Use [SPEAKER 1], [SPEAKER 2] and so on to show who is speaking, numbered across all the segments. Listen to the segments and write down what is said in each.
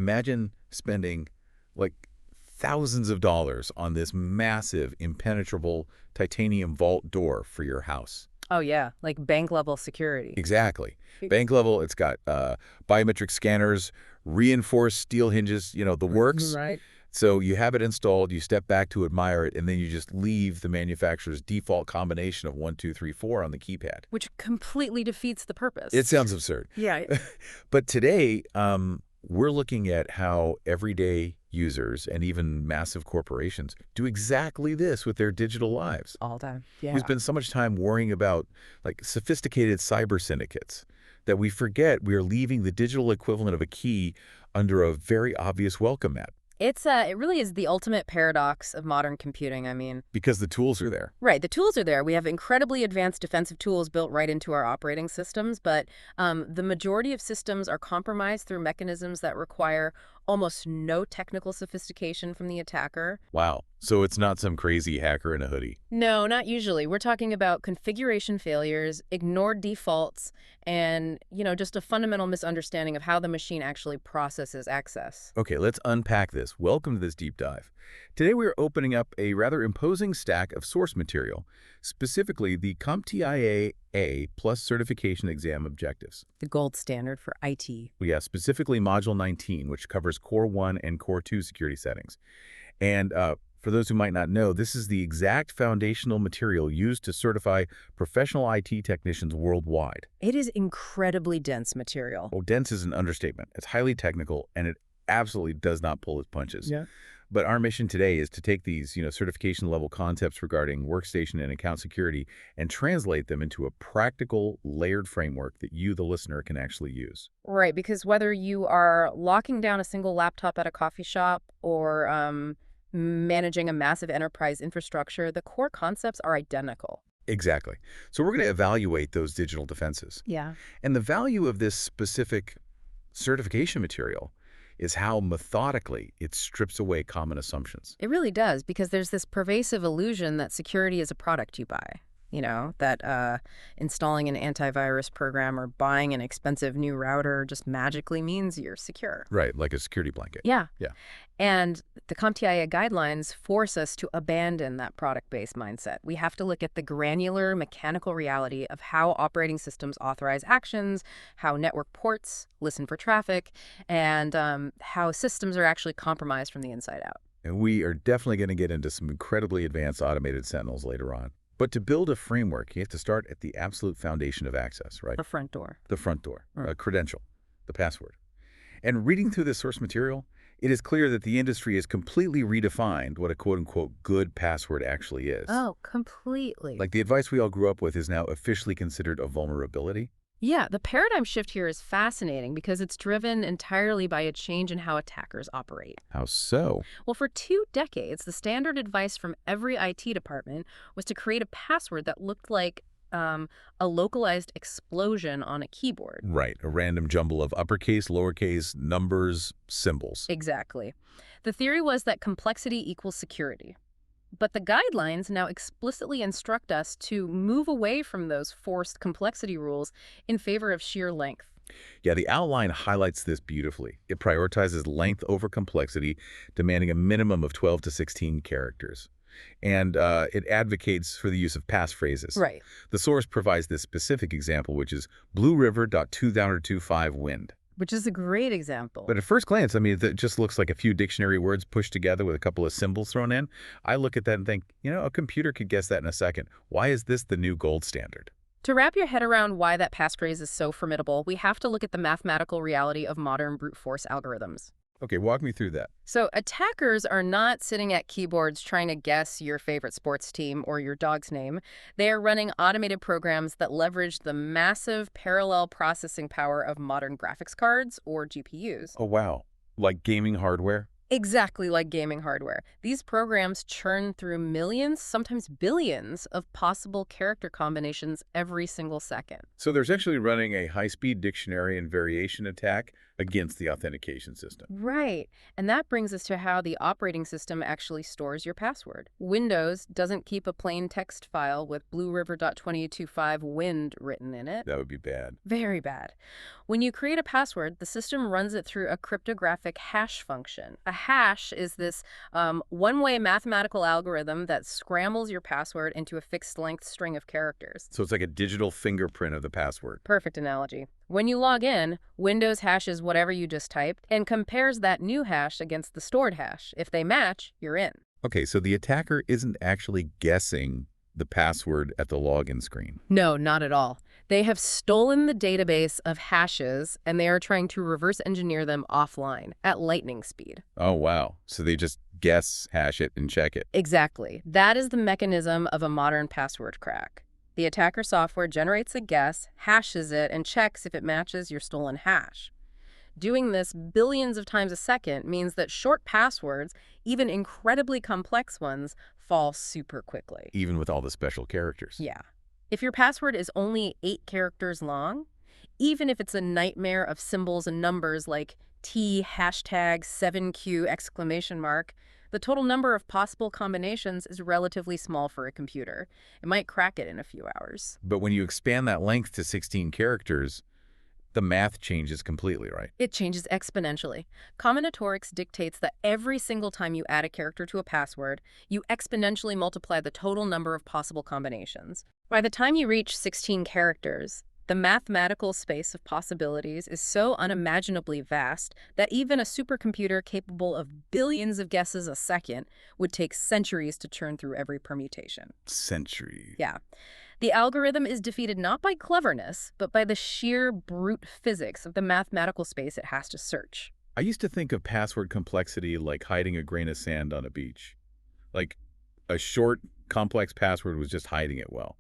[SPEAKER 1] Imagine spending like thousands of dollars on this massive, impenetrable titanium vault door for your house.
[SPEAKER 2] Oh, yeah, like bank-level security.
[SPEAKER 1] Exactly. Bank level, it's got biometric scanners, reinforced steel hinges, the works.
[SPEAKER 2] Right.
[SPEAKER 1] So you have it installed, you step back to admire it, and then you just leave the manufacturer's default combination of 1, 2, 3, 4 on the keypad.
[SPEAKER 2] Which completely defeats the purpose.
[SPEAKER 1] It sounds absurd.
[SPEAKER 2] Yeah.
[SPEAKER 1] But today, we're looking at how everyday users and even massive corporations do exactly this with their digital lives.
[SPEAKER 2] All time. Yeah.
[SPEAKER 1] We spend so much time worrying about like sophisticated cyber syndicates that we forget we are leaving the digital equivalent of a key under a very obvious welcome mat.
[SPEAKER 2] It really is the ultimate paradox of modern computing.
[SPEAKER 1] Because the tools are there.
[SPEAKER 2] Right, the tools are there. We have incredibly advanced defensive tools built right into our operating systems, but the majority of systems are compromised through mechanisms that require almost no technical sophistication from the attacker.
[SPEAKER 1] Wow. So it's not some crazy hacker in a hoodie.
[SPEAKER 2] No, not usually. We're talking about configuration failures, ignored defaults, and, just a fundamental misunderstanding of how the machine actually processes access.
[SPEAKER 1] Okay, let's unpack this. Welcome to this deep dive. Today we're opening up a rather imposing stack of source material, specifically the CompTIA A plus certification exam objectives.
[SPEAKER 2] The gold standard for IT.
[SPEAKER 1] Yeah, specifically Module 19, which covers Core 1 and Core 2 security settings. And for those who might not know, this is the exact foundational material used to certify professional IT technicians worldwide.
[SPEAKER 2] It is incredibly dense material.
[SPEAKER 1] Oh, dense is an understatement. It's highly technical, and it absolutely does not pull its punches.
[SPEAKER 2] Yeah.
[SPEAKER 1] But our mission today is to take these, certification-level concepts regarding workstation and account security and translate them into a practical, layered framework that you, the listener, can actually use.
[SPEAKER 2] Right, because whether you are locking down a single laptop at a coffee shop or managing a massive enterprise infrastructure, the core concepts are identical.
[SPEAKER 1] Exactly. So we're going to evaluate those digital defenses.
[SPEAKER 2] Yeah.
[SPEAKER 1] And the value of this specific certification material is how methodically it strips away common assumptions.
[SPEAKER 2] It really does, because there's this pervasive illusion that security is a product you buy. That installing an antivirus program or buying an expensive new router just magically means you're secure.
[SPEAKER 1] Right, like a security blanket.
[SPEAKER 2] Yeah.
[SPEAKER 1] Yeah.
[SPEAKER 2] And the CompTIA guidelines force us to abandon that product-based mindset. We have to look at the granular mechanical reality of how operating systems authorize actions, how network ports listen for traffic, and how systems are actually compromised from the inside out.
[SPEAKER 1] And we are definitely going to get into some incredibly advanced automated sentinels later on. But to build a framework, you have to start at the absolute foundation of access, right?
[SPEAKER 2] The front door.
[SPEAKER 1] The front door, a credential, the password. And reading through this source material, it is clear that the industry has completely redefined what a quote-unquote good password actually is.
[SPEAKER 2] Oh, completely.
[SPEAKER 1] Like the advice we all grew up with is now officially considered a vulnerability.
[SPEAKER 2] Yeah, the paradigm shift here is fascinating because it's driven entirely by a change in how attackers operate.
[SPEAKER 1] How so?
[SPEAKER 2] Well, for 2 decades, the standard advice from every IT department was to create a password that looked like a localized explosion on a keyboard.
[SPEAKER 1] Right, a random jumble of uppercase, lowercase, numbers, symbols.
[SPEAKER 2] Exactly. The theory was that complexity equals security. But the guidelines now explicitly instruct us to move away from those forced complexity rules in favor of sheer length.
[SPEAKER 1] Yeah, the outline highlights this beautifully. It prioritizes length over complexity, demanding a minimum of 12 to 16 characters. And it advocates for the use of passphrases.
[SPEAKER 2] Right.
[SPEAKER 1] The source provides this specific example, which is blueriver.2025 wind.
[SPEAKER 2] Which is a great example.
[SPEAKER 1] But at first glance, it just looks like a few dictionary words pushed together with a couple of symbols thrown in. I look at that and think, a computer could guess that in a second. Why is this the new gold standard?
[SPEAKER 2] To wrap your head around why that passphrase is so formidable, we have to look at the mathematical reality of modern brute force algorithms.
[SPEAKER 1] Okay, walk me through that.
[SPEAKER 2] So attackers are not sitting at keyboards trying to guess your favorite sports team or your dog's name. They are running automated programs that leverage the massive parallel processing power of modern graphics cards, or GPUs.
[SPEAKER 1] Oh, wow. Like gaming hardware?
[SPEAKER 2] Exactly like gaming hardware. These programs churn through millions, sometimes billions, of possible character combinations every single second.
[SPEAKER 1] So there's actually running a high-speed dictionary and variation attack against the authentication system.
[SPEAKER 2] Right. And that brings us to how the operating system actually stores your password. Windows doesn't keep a plain text file with blueriver.2025wind written in it.
[SPEAKER 1] That would be bad.
[SPEAKER 2] Very bad. When you create a password, the system runs it through a cryptographic hash function. A hash is this one-way mathematical algorithm that scrambles your password into a fixed-length string of characters.
[SPEAKER 1] So it's like a digital fingerprint of the password.
[SPEAKER 2] Perfect analogy. When you log in, Windows hashes whatever you just typed and compares that new hash against the stored hash. If they match, you're in.
[SPEAKER 1] Okay, so the attacker isn't actually guessing the password at the login screen.
[SPEAKER 2] No, not at all. They have stolen the database of hashes, and they are trying to reverse engineer them offline at lightning speed.
[SPEAKER 1] Oh, wow. So they just guess, hash it, and check it.
[SPEAKER 2] Exactly. That is the mechanism of a modern password crack. The attacker software generates a guess, hashes it, and checks if it matches your stolen hash. Doing this billions of times a second means that short passwords, even incredibly complex ones, fall super quickly.
[SPEAKER 1] Even with all the special characters.
[SPEAKER 2] Yeah. If your password is only 8 characters long, even if it's a nightmare of symbols and numbers like T hashtag 7Q exclamation mark, the total number of possible combinations is relatively small for a computer. It might crack it in a few hours.
[SPEAKER 1] But when you expand that length to 16 characters, the math changes completely, right?
[SPEAKER 2] It changes exponentially. Combinatorics dictates that every single time you add a character to a password, you exponentially multiply the total number of possible combinations. By the time you reach 16 characters, the mathematical space of possibilities is so unimaginably vast that even a supercomputer capable of billions of guesses a second would take centuries to churn through every permutation.
[SPEAKER 1] Centuries.
[SPEAKER 2] Yeah. The algorithm is defeated not by cleverness, but by the sheer brute physics of the mathematical space it has to search.
[SPEAKER 1] I used to think of password complexity like hiding a grain of sand on a beach. Like a short, complex password was just hiding it well.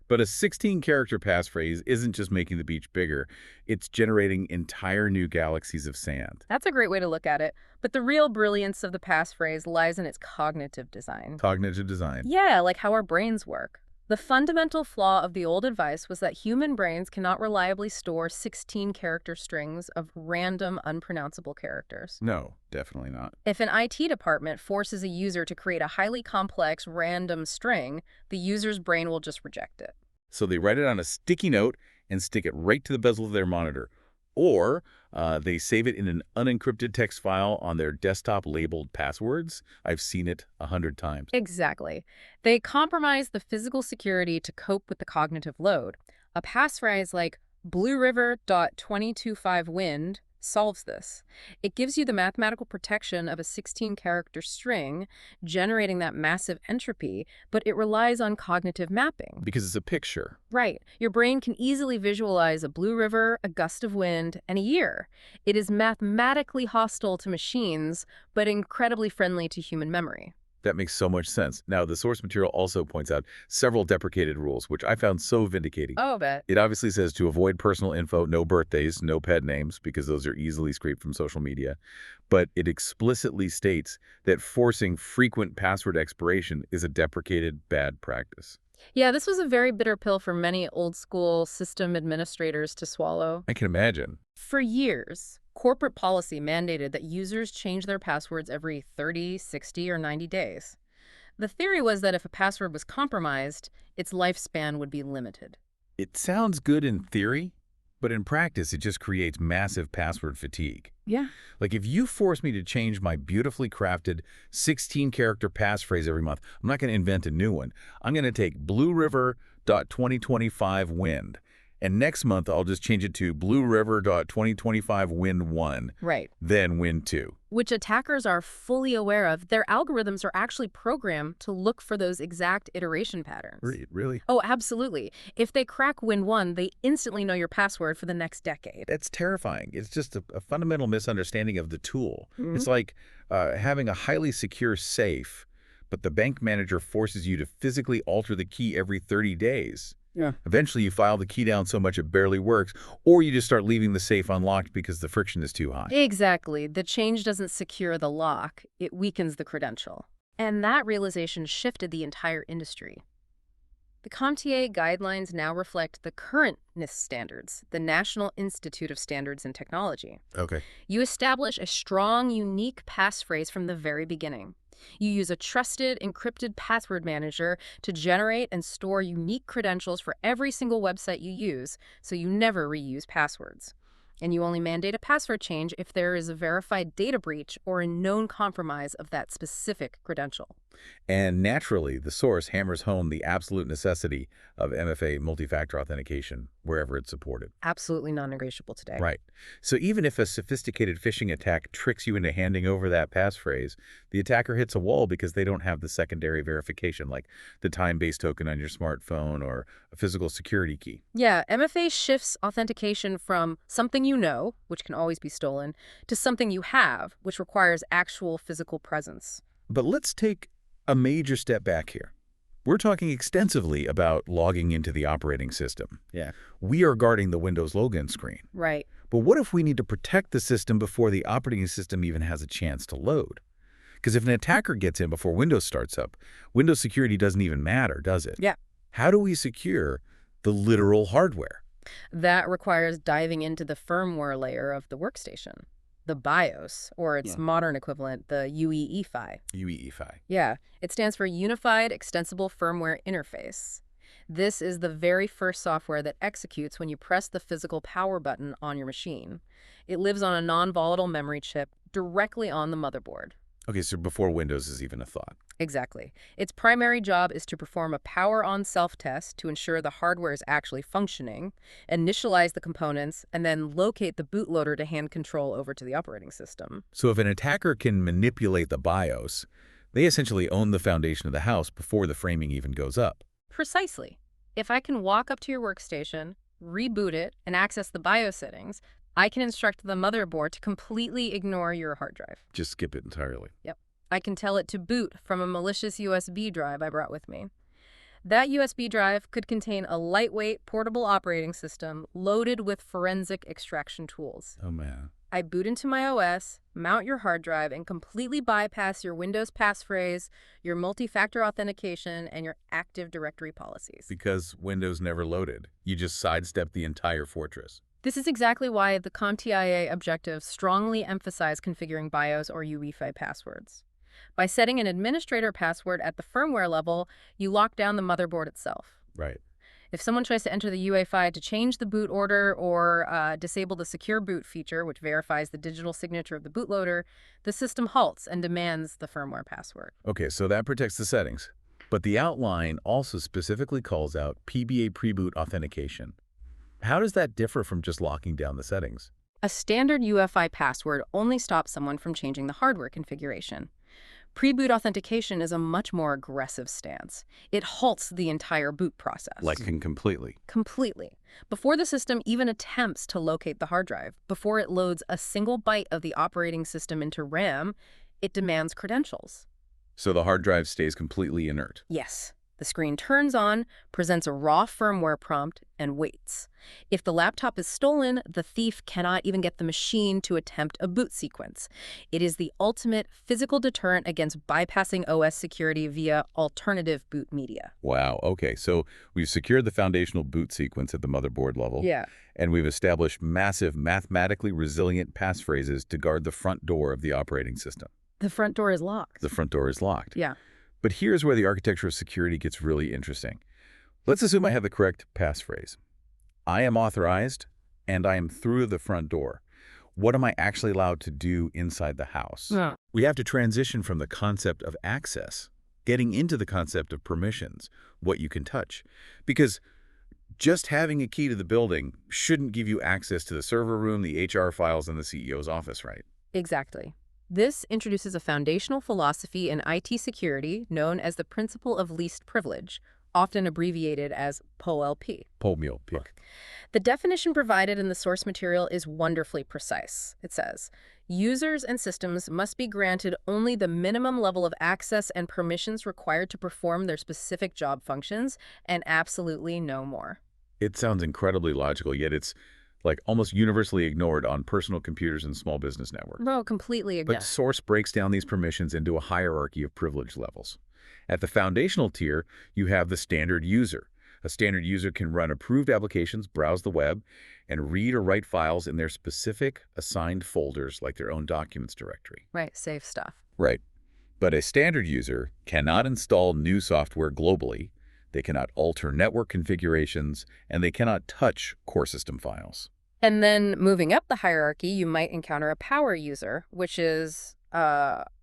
[SPEAKER 1] But a 16-character passphrase isn't just making the beach bigger. It's generating entire new galaxies of sand.
[SPEAKER 2] That's a great way to look at it. But the real brilliance of the passphrase lies in its cognitive design.
[SPEAKER 1] Cognitive design.
[SPEAKER 2] Yeah, like how our brains work. The fundamental flaw of the old advice was that human brains cannot reliably store 16-character strings of random, unpronounceable characters.
[SPEAKER 1] No, definitely not.
[SPEAKER 2] If an IT department forces a user to create a highly complex, random string, the user's brain will just reject it.
[SPEAKER 1] So they write it on a sticky note and stick it right to the bezel of their monitor. Or they save it in an unencrypted text file on their desktop labeled passwords. I've seen it 100 times.
[SPEAKER 2] Exactly. They compromise the physical security to cope with the cognitive load. A passphrase like blueriver.225wind solves this. It gives you the mathematical protection of a 16-character string, generating that massive entropy, but it relies on cognitive mapping.
[SPEAKER 1] Because it's a picture.
[SPEAKER 2] Right. Your brain can easily visualize a blue river, a gust of wind, and a year. It is mathematically hostile to machines, but incredibly friendly to human memory.
[SPEAKER 1] That makes so much sense. Now, the source material also points out several deprecated rules, which I found so vindicating.
[SPEAKER 2] Oh, I bet.
[SPEAKER 1] It obviously says to avoid personal info, no birthdays, no pet names, because those are easily scraped from social media. But it explicitly states that forcing frequent password expiration is a deprecated bad practice.
[SPEAKER 2] Yeah, this was a very bitter pill for many old-school system administrators to swallow.
[SPEAKER 1] I can imagine.
[SPEAKER 2] For years, corporate policy mandated that users change their passwords every 30, 60, or 90 days. The theory was that if a password was compromised, its lifespan would be limited.
[SPEAKER 1] It sounds good in theory, but in practice, it just creates massive password fatigue.
[SPEAKER 2] Yeah.
[SPEAKER 1] Like if you force me to change my beautifully crafted 16-character passphrase every month, I'm not going to invent a new one. I'm going to take blueriver.2025wind. And next month, I'll just change it to blueriver.2025wind1.
[SPEAKER 2] Right.
[SPEAKER 1] Then wind2.
[SPEAKER 2] Which attackers are fully aware of. Their algorithms are actually programmed to look for those exact iteration patterns.
[SPEAKER 1] Really?
[SPEAKER 2] Oh, absolutely. If they crack Win1, they instantly know your password for the next decade.
[SPEAKER 1] That's terrifying. It's just a fundamental misunderstanding of the tool. It's like having a highly secure safe, but the bank manager forces you to physically alter the key every 30 days.
[SPEAKER 2] Yeah.
[SPEAKER 1] Eventually, you file the key down so much it barely works, or you just start leaving the safe unlocked because the friction is too high.
[SPEAKER 2] Exactly. The change doesn't secure the lock. It weakens the credential. And that realization shifted the entire industry. The CompTIA guidelines now reflect the current NIST standards, the National Institute of Standards and Technology.
[SPEAKER 1] Okay.
[SPEAKER 2] You establish a strong, unique passphrase from the very beginning. You use a trusted, encrypted password manager to generate and store unique credentials for every single website you use, so you never reuse passwords. And you only mandate a password change if there is a verified data breach or a known compromise of that specific credential.
[SPEAKER 1] And naturally, the source hammers home the absolute necessity of MFA multi-factor authentication wherever it's supported.
[SPEAKER 2] Absolutely non-negotiable today.
[SPEAKER 1] Right. So even if a sophisticated phishing attack tricks you into handing over that passphrase, the attacker hits a wall because they don't have the secondary verification, like the time-based token on your smartphone or a physical security key.
[SPEAKER 2] Yeah, MFA shifts authentication from something you know, which can always be stolen, to something you have, which requires actual physical presence.
[SPEAKER 1] But let's take a major step back here. We're talking extensively about logging into the operating system.
[SPEAKER 3] Yeah.
[SPEAKER 1] We are guarding the Windows login screen.
[SPEAKER 2] Right.
[SPEAKER 1] But what if we need to protect the system before the operating system even has a chance to load? Because if an attacker gets in before Windows starts up, Windows security doesn't even matter, does it?
[SPEAKER 2] Yeah.
[SPEAKER 1] How do we secure the literal hardware?
[SPEAKER 2] That requires diving into the firmware layer of the workstation, the BIOS, or its modern equivalent, the UEFI.
[SPEAKER 1] UEFI.
[SPEAKER 2] Yeah, it stands for Unified Extensible Firmware Interface. This is the very first software that executes when you press the physical power button on your machine. It lives on a non-volatile memory chip directly on the motherboard.
[SPEAKER 1] Okay, so before Windows is even a thought.
[SPEAKER 2] Exactly. Its primary job is to perform a power-on self-test to ensure the hardware is actually functioning, initialize the components, and then locate the bootloader to hand control over to the operating system.
[SPEAKER 1] So if an attacker can manipulate the BIOS, they essentially own the foundation of the house before the framing even goes up.
[SPEAKER 2] Precisely. If I can walk up to your workstation, reboot it, and access the BIOS settings, I can instruct the motherboard to completely ignore your hard drive.
[SPEAKER 1] Just skip it entirely.
[SPEAKER 2] Yep. I can tell it to boot from a malicious USB drive I brought with me. That USB drive could contain a lightweight, portable operating system loaded with forensic extraction tools.
[SPEAKER 1] Oh, man.
[SPEAKER 2] I boot into my OS, mount your hard drive, and completely bypass your Windows passphrase, your multi-factor authentication, and your Active Directory policies.
[SPEAKER 1] Because Windows never loaded. You just sidestepped the entire fortress.
[SPEAKER 2] This is exactly why the CompTIA objectives strongly emphasize configuring BIOS or UEFI passwords. By setting an administrator password at the firmware level, you lock down the motherboard itself.
[SPEAKER 1] Right.
[SPEAKER 2] If someone tries to enter the UEFI to change the boot order or disable the secure boot feature, which verifies the digital signature of the bootloader, the system halts and demands the firmware password.
[SPEAKER 1] Okay, so that protects the settings. But the outline also specifically calls out PBA pre-boot authentication. How does that differ from just locking down the settings?
[SPEAKER 2] A standard UEFI password only stops someone from changing the hardware configuration. Pre-boot authentication is a much more aggressive stance. It halts the entire boot process.
[SPEAKER 1] Completely.
[SPEAKER 2] Completely. Before the system even attempts to locate the hard drive, before it loads a single byte of the operating system into RAM, it demands credentials.
[SPEAKER 1] So the hard drive stays completely inert.
[SPEAKER 2] Yes. The screen turns on, presents a raw firmware prompt, and waits. If the laptop is stolen, the thief cannot even get the machine to attempt a boot sequence. It is the ultimate physical deterrent against bypassing OS security via alternative boot media.
[SPEAKER 1] Wow, okay. So we've secured the foundational boot sequence at the motherboard level.
[SPEAKER 2] Yeah.
[SPEAKER 1] And we've established massive, mathematically resilient passphrases to guard the front door of the operating system.
[SPEAKER 2] The front door is locked.
[SPEAKER 1] The front door is locked.
[SPEAKER 2] Yeah.
[SPEAKER 1] But here's where the architecture of security gets really interesting. Let's assume I have the correct passphrase. I am authorized, and I am through the front door. What am I actually allowed to do inside the house?
[SPEAKER 2] Yeah.
[SPEAKER 1] We have to transition from the concept of access, getting into the concept of permissions, what you can touch. Because just having a key to the building shouldn't give you access to the server room, the HR files, and the CEO's office, right?
[SPEAKER 2] Exactly. This introduces a foundational philosophy in IT security known as the principle of least privilege, often abbreviated as PoLP.
[SPEAKER 1] PoLP.
[SPEAKER 2] The definition provided in the source material is wonderfully precise. It says, users and systems must be granted only the minimum level of access and permissions required to perform their specific job functions, and absolutely no more.
[SPEAKER 1] It sounds incredibly logical, yet it's like almost universally ignored on personal computers and small business networks.
[SPEAKER 2] No, completely ignored.
[SPEAKER 1] But Source breaks down these permissions into a hierarchy of privilege levels. At the foundational tier, you have the standard user. A standard user can run approved applications, browse the web, and read or write files in their specific assigned folders like their own documents directory.
[SPEAKER 2] Right, safe stuff.
[SPEAKER 1] Right. But a standard user cannot install new software globally, they cannot alter network configurations, and they cannot touch core system files.
[SPEAKER 2] And then moving up the hierarchy, you might encounter a power user, which is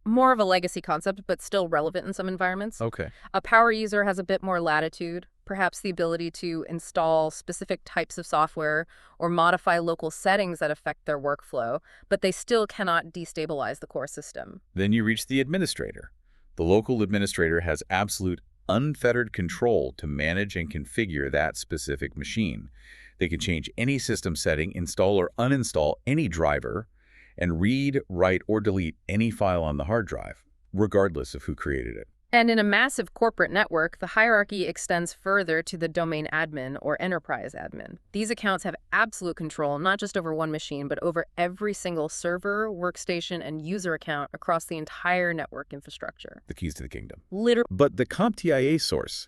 [SPEAKER 2] more of a legacy concept, but still relevant in some environments.
[SPEAKER 1] Okay.
[SPEAKER 2] A power user has a bit more latitude, perhaps the ability to install specific types of software or modify local settings that affect their workflow, but they still cannot destabilize the core system.
[SPEAKER 1] Then you reach the administrator. The local administrator has absolute unfettered control to manage and configure that specific machine. They can change any system setting, install or uninstall any driver, and read, write, or delete any file on the hard drive, regardless of who created it.
[SPEAKER 2] And in a massive corporate network, the hierarchy extends further to the domain admin or enterprise admin. These accounts have absolute control, not just over one machine, but over every single server, workstation, and user account across the entire network infrastructure.
[SPEAKER 1] The keys to the kingdom.
[SPEAKER 2] Literally.
[SPEAKER 1] But the CompTIA source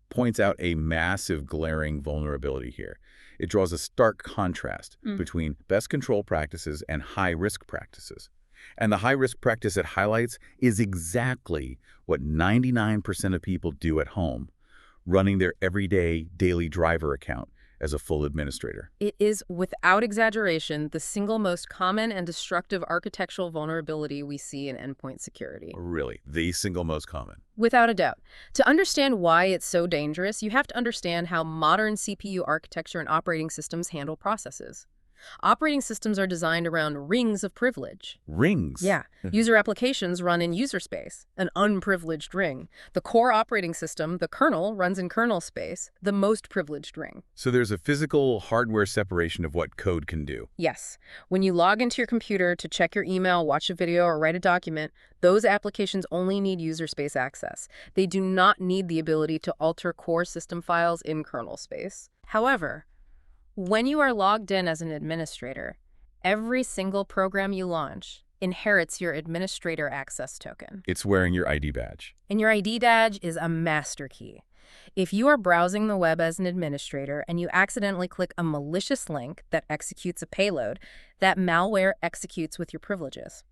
[SPEAKER 1] points out a massive glaring vulnerability here. It draws a stark contrast between best control practices and high-risk practices. And the high-risk practice it highlights is exactly what 99% of people do at home, running their everyday daily driver account as a full administrator.
[SPEAKER 2] It is, without exaggeration, the single most common and destructive architectural vulnerability we see in endpoint security.
[SPEAKER 1] Really, the single most common.
[SPEAKER 2] Without a doubt. To understand why it's so dangerous, you have to understand how modern CPU architecture and operating systems handle processes. Operating systems are designed around rings of privilege.
[SPEAKER 1] Rings?
[SPEAKER 2] Yeah. User applications run in user space, an unprivileged ring. The core operating system, the kernel, runs in kernel space, the most privileged ring.
[SPEAKER 1] So there's a physical hardware separation of what code can do.
[SPEAKER 2] Yes. When you log into your computer to check your email, watch a video, or write a document, those applications only need user space access. They do not need the ability to alter core system files in kernel space. However, when you are logged in as an administrator, every single program you launch inherits your administrator access token.
[SPEAKER 1] It's wearing your ID badge.
[SPEAKER 2] And your ID badge is a master key. If you are browsing the web as an administrator and you accidentally click a malicious link that executes a payload, that malware executes with your privileges.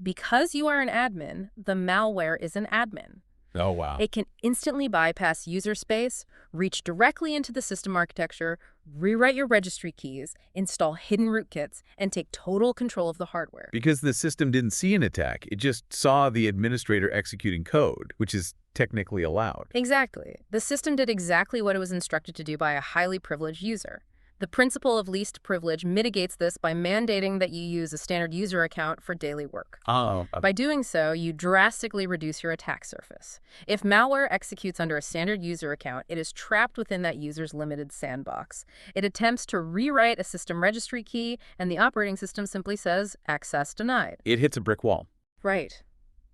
[SPEAKER 2] Because you are an admin, the malware is an admin.
[SPEAKER 1] Oh, wow.
[SPEAKER 2] It can instantly bypass user space, reach directly into the system architecture, rewrite your registry keys, install hidden rootkits, and take total control of the hardware.
[SPEAKER 1] Because the system didn't see an attack, it just saw the administrator executing code, which is technically allowed.
[SPEAKER 2] Exactly. The system did exactly what it was instructed to do by a highly privileged user. The principle of least privilege mitigates this by mandating that you use a standard user account for daily work. By doing so, you drastically reduce your attack surface. If malware executes under a standard user account, it is trapped within that user's limited sandbox. It attempts to rewrite a system registry key, and the operating system simply says, access denied.
[SPEAKER 1] It hits a brick wall.
[SPEAKER 2] Right.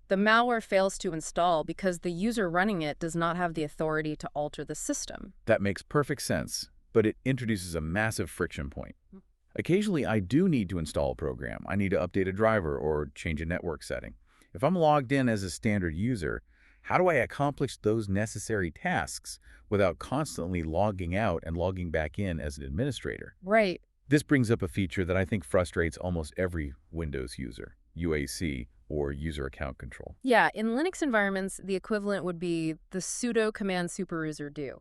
[SPEAKER 2] The malware fails to install because the user running it does not have the authority to alter the system.
[SPEAKER 1] That makes perfect sense, but it introduces a massive friction point. Occasionally, I do need to install a program. I need to update a driver or change a network setting. If I'm logged in as a standard user, how do I accomplish those necessary tasks without constantly logging out and logging back in as an administrator?
[SPEAKER 2] Right.
[SPEAKER 1] This brings up a feature that I think frustrates almost every Windows user, UAC, or user account control.
[SPEAKER 2] Yeah, in Linux environments, the equivalent would be the sudo command superuser do.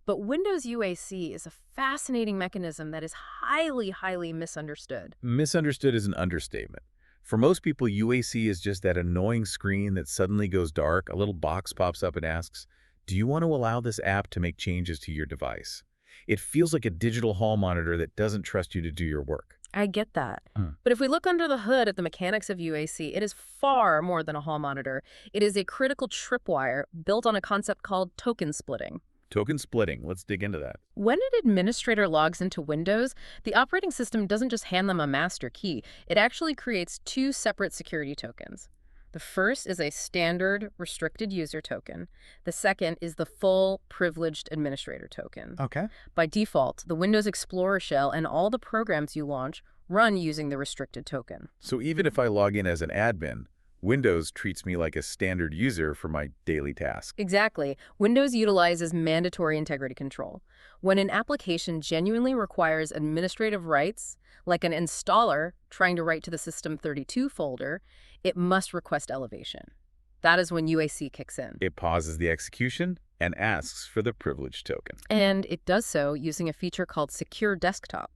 [SPEAKER 2] But Windows UAC is a fascinating mechanism that is highly misunderstood.
[SPEAKER 1] Misunderstood is an understatement. For most people, UAC is just that annoying screen that suddenly goes dark. A little box pops up and asks, do you want to allow this app to make changes to your device? It feels like a digital hall monitor that doesn't trust you to do your work.
[SPEAKER 2] I get that. But if we look under the hood at the mechanics of UAC, it is far more than a hall monitor. It is a critical tripwire built on a concept called token splitting.
[SPEAKER 1] Token splitting. Let's dig into that.
[SPEAKER 2] When an administrator logs into Windows, the operating system doesn't just hand them a master key. It actually creates two separate security tokens. The first is a standard restricted user token. The second is the full privileged administrator token.
[SPEAKER 1] Okay.
[SPEAKER 2] By default, the Windows Explorer shell and all the programs you launch run using the restricted token.
[SPEAKER 1] So even if I log in as an admin, Windows treats me like a standard user for my daily task.
[SPEAKER 2] Exactly. Windows utilizes mandatory integrity control. When an application genuinely requires administrative rights, like an installer trying to write to the System32 folder, it must request elevation. That is when UAC kicks in.
[SPEAKER 1] It pauses the execution and asks for the privilege token.
[SPEAKER 2] And it does so using a feature called Secure Desktop.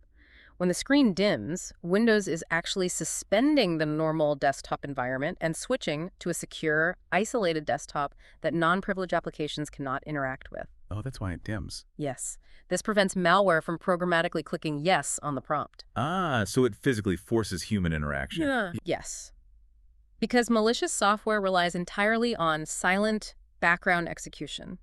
[SPEAKER 2] When the screen dims, Windows is actually suspending the normal desktop environment and switching to a secure, isolated desktop that non-privileged applications cannot interact with.
[SPEAKER 1] Oh, that's why it dims.
[SPEAKER 2] Yes. This prevents malware from programmatically clicking yes on the prompt.
[SPEAKER 1] Ah, so it physically forces human interaction.
[SPEAKER 2] Yeah. Yes. Because malicious software relies entirely on silent background execution.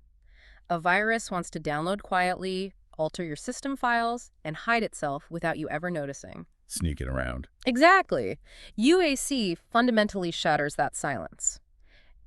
[SPEAKER 2] A virus wants to download quietly, alter your system files, and hide itself without you ever noticing.
[SPEAKER 1] Sneaking around.
[SPEAKER 2] Exactly. UAC fundamentally shatters that silence.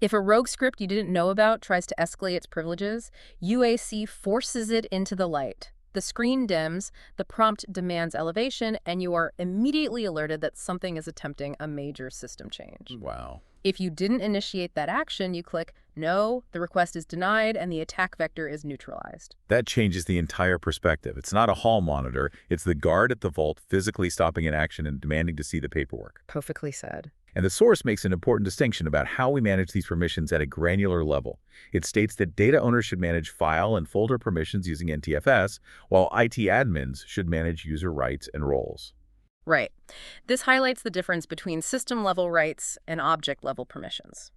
[SPEAKER 2] If a rogue script you didn't know about tries to escalate its privileges, UAC forces it into the light. The screen dims, the prompt demands elevation, and you are immediately alerted that something is attempting a major system change.
[SPEAKER 1] Wow.
[SPEAKER 2] If you didn't initiate that action, you click no, the request is denied, and the attack vector is neutralized.
[SPEAKER 1] That changes the entire perspective. It's not a hall monitor. It's the guard at the vault physically stopping an action and demanding to see the paperwork.
[SPEAKER 2] Perfectly said.
[SPEAKER 1] And the source makes an important distinction about how we manage these permissions at a granular level. It states that data owners should manage file and folder permissions using NTFS, while IT admins should manage user rights and roles.
[SPEAKER 2] Right. This highlights the difference between system-level rights and object-level permissions.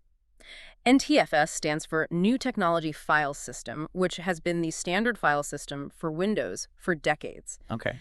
[SPEAKER 2] NTFS stands for New Technology File System, which has been the standard file system for Windows for decades.
[SPEAKER 1] Okay.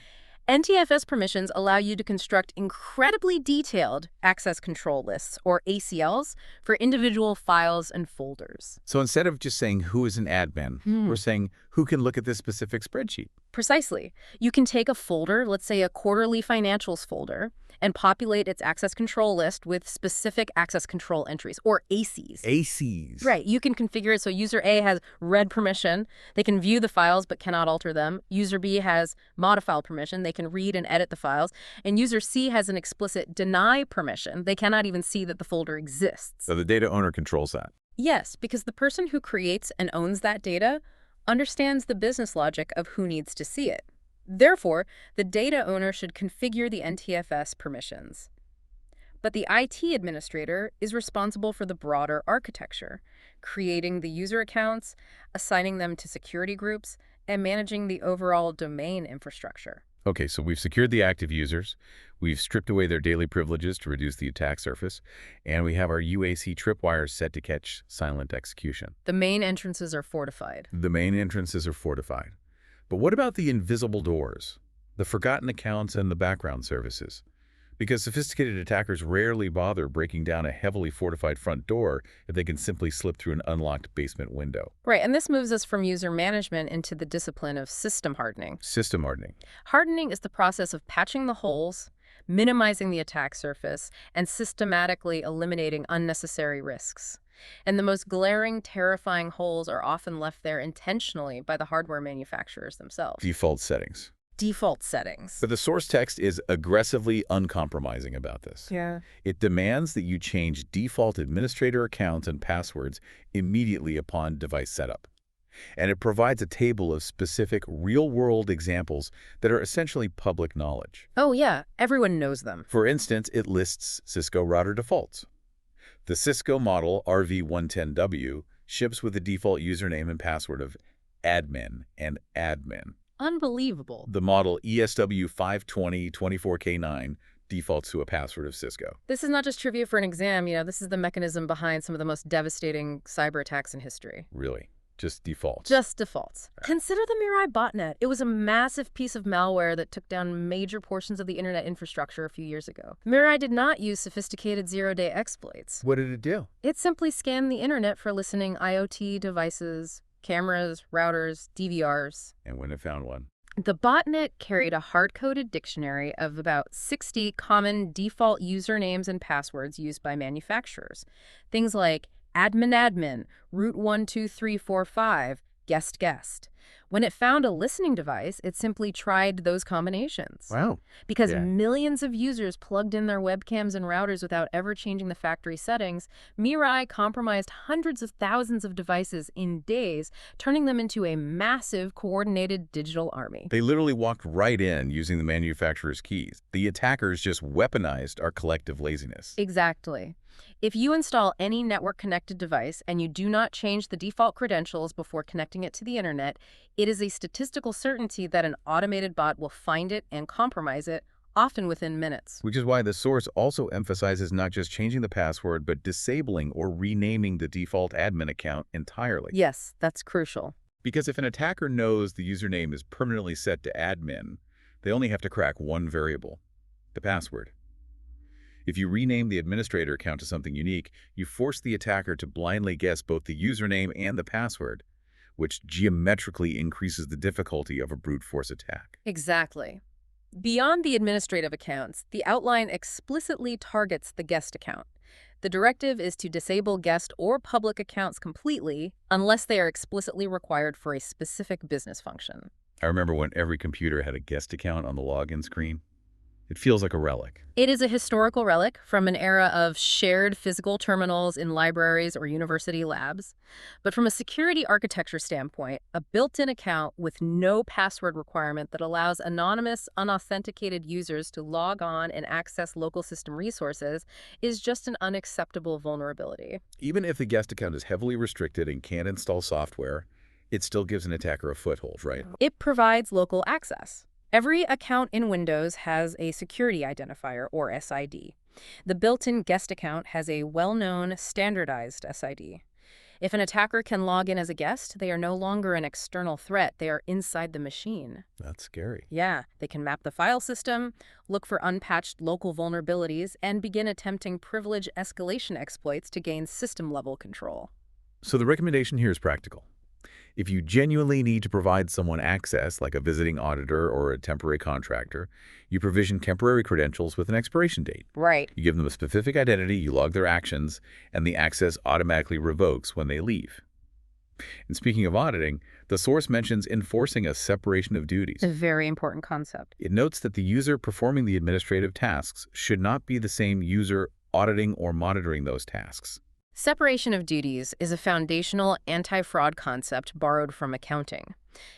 [SPEAKER 2] NTFS permissions allow you to construct incredibly detailed access control lists, or ACLs, for individual files and folders.
[SPEAKER 1] So instead of just saying who is an admin, we're saying who can look at this specific spreadsheet.
[SPEAKER 2] Precisely. You can take a folder, let's say a quarterly financials folder, and populate its access control list with specific access control entries, or ACs.
[SPEAKER 1] ACs.
[SPEAKER 2] Right. You can configure it so user A has read permission. They can view the files but cannot alter them. User B has modify permission. They can read and edit the files. And user C has an explicit deny permission. They cannot even see that the folder exists.
[SPEAKER 1] So the data owner controls that.
[SPEAKER 2] Yes, because the person who creates and owns that data understands the business logic of who needs to see it. Therefore, the data owner should configure the NTFS permissions. But the IT administrator is responsible for the broader architecture, creating the user accounts, assigning them to security groups, and managing the overall domain infrastructure.
[SPEAKER 1] Okay, so we've secured the active users, we've stripped away their daily privileges to reduce the attack surface, and we have our UAC tripwires set to catch silent execution.
[SPEAKER 2] The main entrances are fortified.
[SPEAKER 1] The main entrances are fortified. But what about the invisible doors, the forgotten accounts, and the background services? Because sophisticated attackers rarely bother breaking down a heavily fortified front door if they can simply slip through an unlocked basement window.
[SPEAKER 2] Right, and this moves us from user management into the discipline of system hardening.
[SPEAKER 1] System hardening.
[SPEAKER 2] Hardening is the process of patching the holes, minimizing the attack surface, and systematically eliminating unnecessary risks. And the most glaring, terrifying holes are often left there intentionally by the hardware manufacturers themselves.
[SPEAKER 1] Default settings.
[SPEAKER 2] Default settings.
[SPEAKER 1] But the source text is aggressively uncompromising about this.
[SPEAKER 2] Yeah.
[SPEAKER 1] It demands that you change default administrator accounts and passwords immediately upon device setup. And it provides a table of specific real-world examples that are essentially public knowledge.
[SPEAKER 2] Oh, yeah. Everyone knows them.
[SPEAKER 1] For instance, it lists Cisco router defaults. The Cisco model RV110W ships with the default username and password of admin and admin.
[SPEAKER 2] Unbelievable.
[SPEAKER 1] The model ESW52024K9 defaults to a password of Cisco.
[SPEAKER 2] This is not just trivia for an exam, this is the mechanism behind some of the most devastating cyber attacks in history.
[SPEAKER 1] Really? Just defaults?
[SPEAKER 2] Just defaults. Consider the Mirai botnet. It was a massive piece of malware that took down major portions of the internet infrastructure a few years ago. Mirai did not use sophisticated zero-day exploits.
[SPEAKER 1] What did it do?
[SPEAKER 2] It simply scanned the internet for listening IoT devices, cameras, routers, DVRs.
[SPEAKER 1] And when it found one?
[SPEAKER 2] The botnet carried a hard-coded dictionary of about 60 common default usernames and passwords used by manufacturers. Things like admin, root 12345, guest guest. When it found a listening device, it simply tried those combinations.
[SPEAKER 1] Wow.
[SPEAKER 2] Because
[SPEAKER 1] Yeah.
[SPEAKER 2] millions of users plugged in their webcams and routers without ever changing the factory settings, Mirai compromised hundreds of thousands of devices in days, turning them into a massive, coordinated digital army.
[SPEAKER 1] They literally walked right in using the manufacturer's keys. The attackers just weaponized our collective laziness.
[SPEAKER 2] Exactly. If you install any network-connected device and you do not change the default credentials before connecting it to the internet, it is a statistical certainty that an automated bot will find it and compromise it, often within minutes.
[SPEAKER 1] Which is why the source also emphasizes not just changing the password, but disabling or renaming the default admin account entirely.
[SPEAKER 2] Yes, that's crucial.
[SPEAKER 1] Because if an attacker knows the username is permanently set to admin, they only have to crack one variable, the password. If you rename the administrator account to something unique, you force the attacker to blindly guess both the username and the password, which geometrically increases the difficulty of a brute force attack.
[SPEAKER 2] Exactly. Beyond the administrative accounts, the outline explicitly targets the guest account. The directive is to disable guest or public accounts completely unless they are explicitly required for a specific business function.
[SPEAKER 1] I remember when every computer had a guest account on the login screen. It feels like a relic.
[SPEAKER 2] It is a historical relic from an era of shared physical terminals in libraries or university labs. But from a security architecture standpoint, a built-in account with no password requirement that allows anonymous, unauthenticated users to log on and access local system resources is just an unacceptable vulnerability.
[SPEAKER 1] Even if the guest account is heavily restricted and can't install software, it still gives an attacker a foothold, right?
[SPEAKER 2] It provides local access. Every account in Windows has a security identifier, or SID. The built-in guest account has a well-known, standardized SID. If an attacker can log in as a guest, they are no longer an external threat. They are inside the machine.
[SPEAKER 1] That's scary.
[SPEAKER 2] Yeah, they can map the file system, look for unpatched local vulnerabilities, and begin attempting privilege escalation exploits to gain system-level control.
[SPEAKER 1] So the recommendation here is practical. If you genuinely need to provide someone access, like a visiting auditor or a temporary contractor, you provision temporary credentials with an expiration date.
[SPEAKER 2] Right.
[SPEAKER 1] You give them a specific identity, you log their actions, and the access automatically revokes when they leave. And speaking of auditing, the source mentions enforcing a separation of duties.
[SPEAKER 2] A very important concept.
[SPEAKER 1] It notes that the user performing the administrative tasks should not be the same user auditing or monitoring those tasks.
[SPEAKER 2] Separation of duties is a foundational anti-fraud concept borrowed from accounting.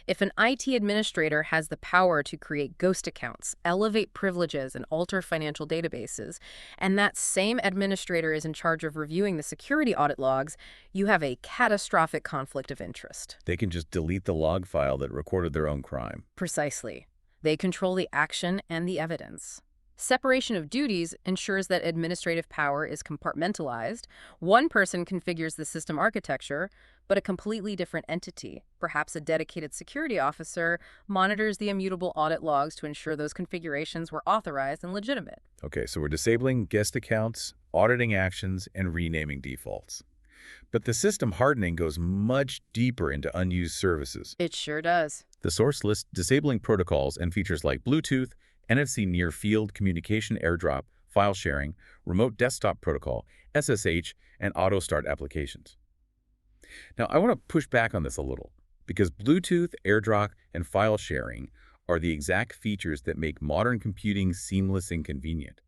[SPEAKER 2] If an IT administrator has the power to create ghost accounts, elevate privileges, and alter financial databases, and that same administrator is in charge of reviewing the security audit logs, you have a catastrophic conflict of interest.
[SPEAKER 1] They can just delete the log file that recorded their own crime.
[SPEAKER 2] Precisely. They control the action and the evidence. Separation of duties ensures that administrative power is compartmentalized. One person configures the system architecture, but a completely different entity, perhaps a dedicated security officer, monitors the immutable audit logs to ensure those configurations were authorized and legitimate.
[SPEAKER 1] Okay, so we're disabling guest accounts, auditing actions, and renaming defaults. But the system hardening goes much deeper into unused services.
[SPEAKER 2] It sure does.
[SPEAKER 1] The source lists disabling protocols and features like Bluetooth, NFC near-field communication airdrop, file sharing, remote desktop protocol, SSH, and auto-start applications. Now, I want to push back on this a little, because Bluetooth, airdrop, and file sharing are the exact features that make modern computing seamless and convenient.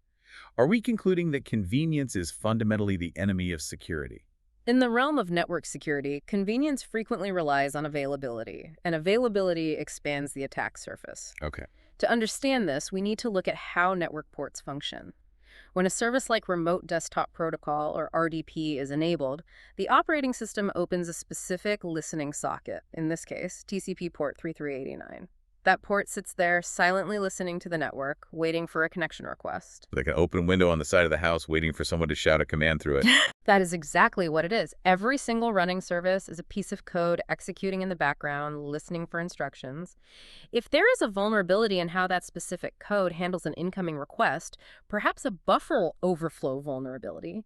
[SPEAKER 1] Are we concluding that convenience is fundamentally the enemy of security?
[SPEAKER 2] In the realm of network security, convenience frequently relies on availability, and availability expands the attack surface.
[SPEAKER 1] Okay.
[SPEAKER 2] To understand this, we need to look at how network ports function. When a service like Remote Desktop Protocol, or RDP, is enabled, the operating system opens a specific listening socket, in this case, TCP port 3389. That port sits there silently listening to the network, waiting for a connection request.
[SPEAKER 1] Like an open window on the side of the house waiting for someone to shout a command through it.
[SPEAKER 2] That is exactly what it is. Every single running service is a piece of code executing in the background, listening for instructions. If there is a vulnerability in how that specific code handles an incoming request, perhaps a buffer overflow vulnerability,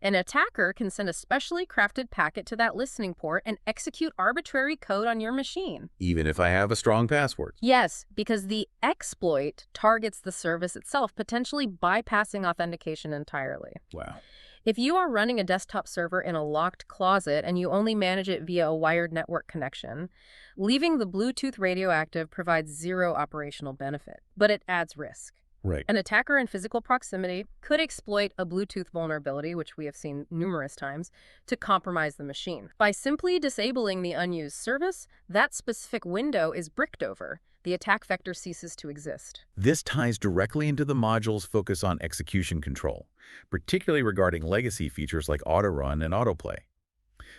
[SPEAKER 2] an attacker can send a specially crafted packet to that listening port and execute arbitrary code on your machine.
[SPEAKER 1] Even if I have a strong password.
[SPEAKER 2] Yes, because the exploit targets the service itself, potentially bypassing authentication entirely.
[SPEAKER 1] Wow.
[SPEAKER 2] If you are running a desktop server in a locked closet and you only manage it via a wired network connection, leaving the Bluetooth radio active provides zero operational benefit, but it adds risk.
[SPEAKER 1] Right.
[SPEAKER 2] An attacker in physical proximity could exploit a Bluetooth vulnerability, which we have seen numerous times, to compromise the machine. By simply disabling the unused service, that specific window is bricked over. The attack vector ceases to exist.
[SPEAKER 1] This ties directly into the module's focus on execution control, particularly regarding legacy features like auto-run and autoplay.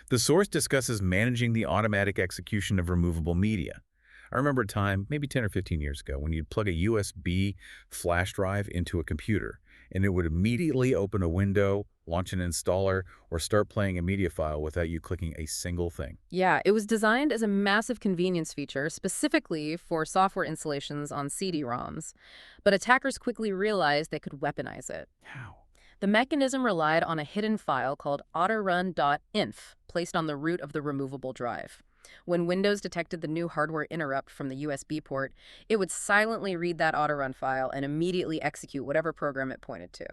[SPEAKER 1] The source discusses managing the automatic execution of removable media. I remember a time, maybe 10 or 15 years ago, when you'd plug a USB flash drive into a computer, and it would immediately open a window, launch an installer, or start playing a media file without you clicking a single thing.
[SPEAKER 2] Yeah, it was designed as a massive convenience feature, specifically for software installations on CD-ROMs. But attackers quickly realized they could weaponize it.
[SPEAKER 1] How?
[SPEAKER 2] The mechanism relied on a hidden file called autorun.inf, placed on the root of the removable drive. When Windows detected the new hardware interrupt from the USB port, it would silently read that autorun file and immediately execute whatever program it pointed to.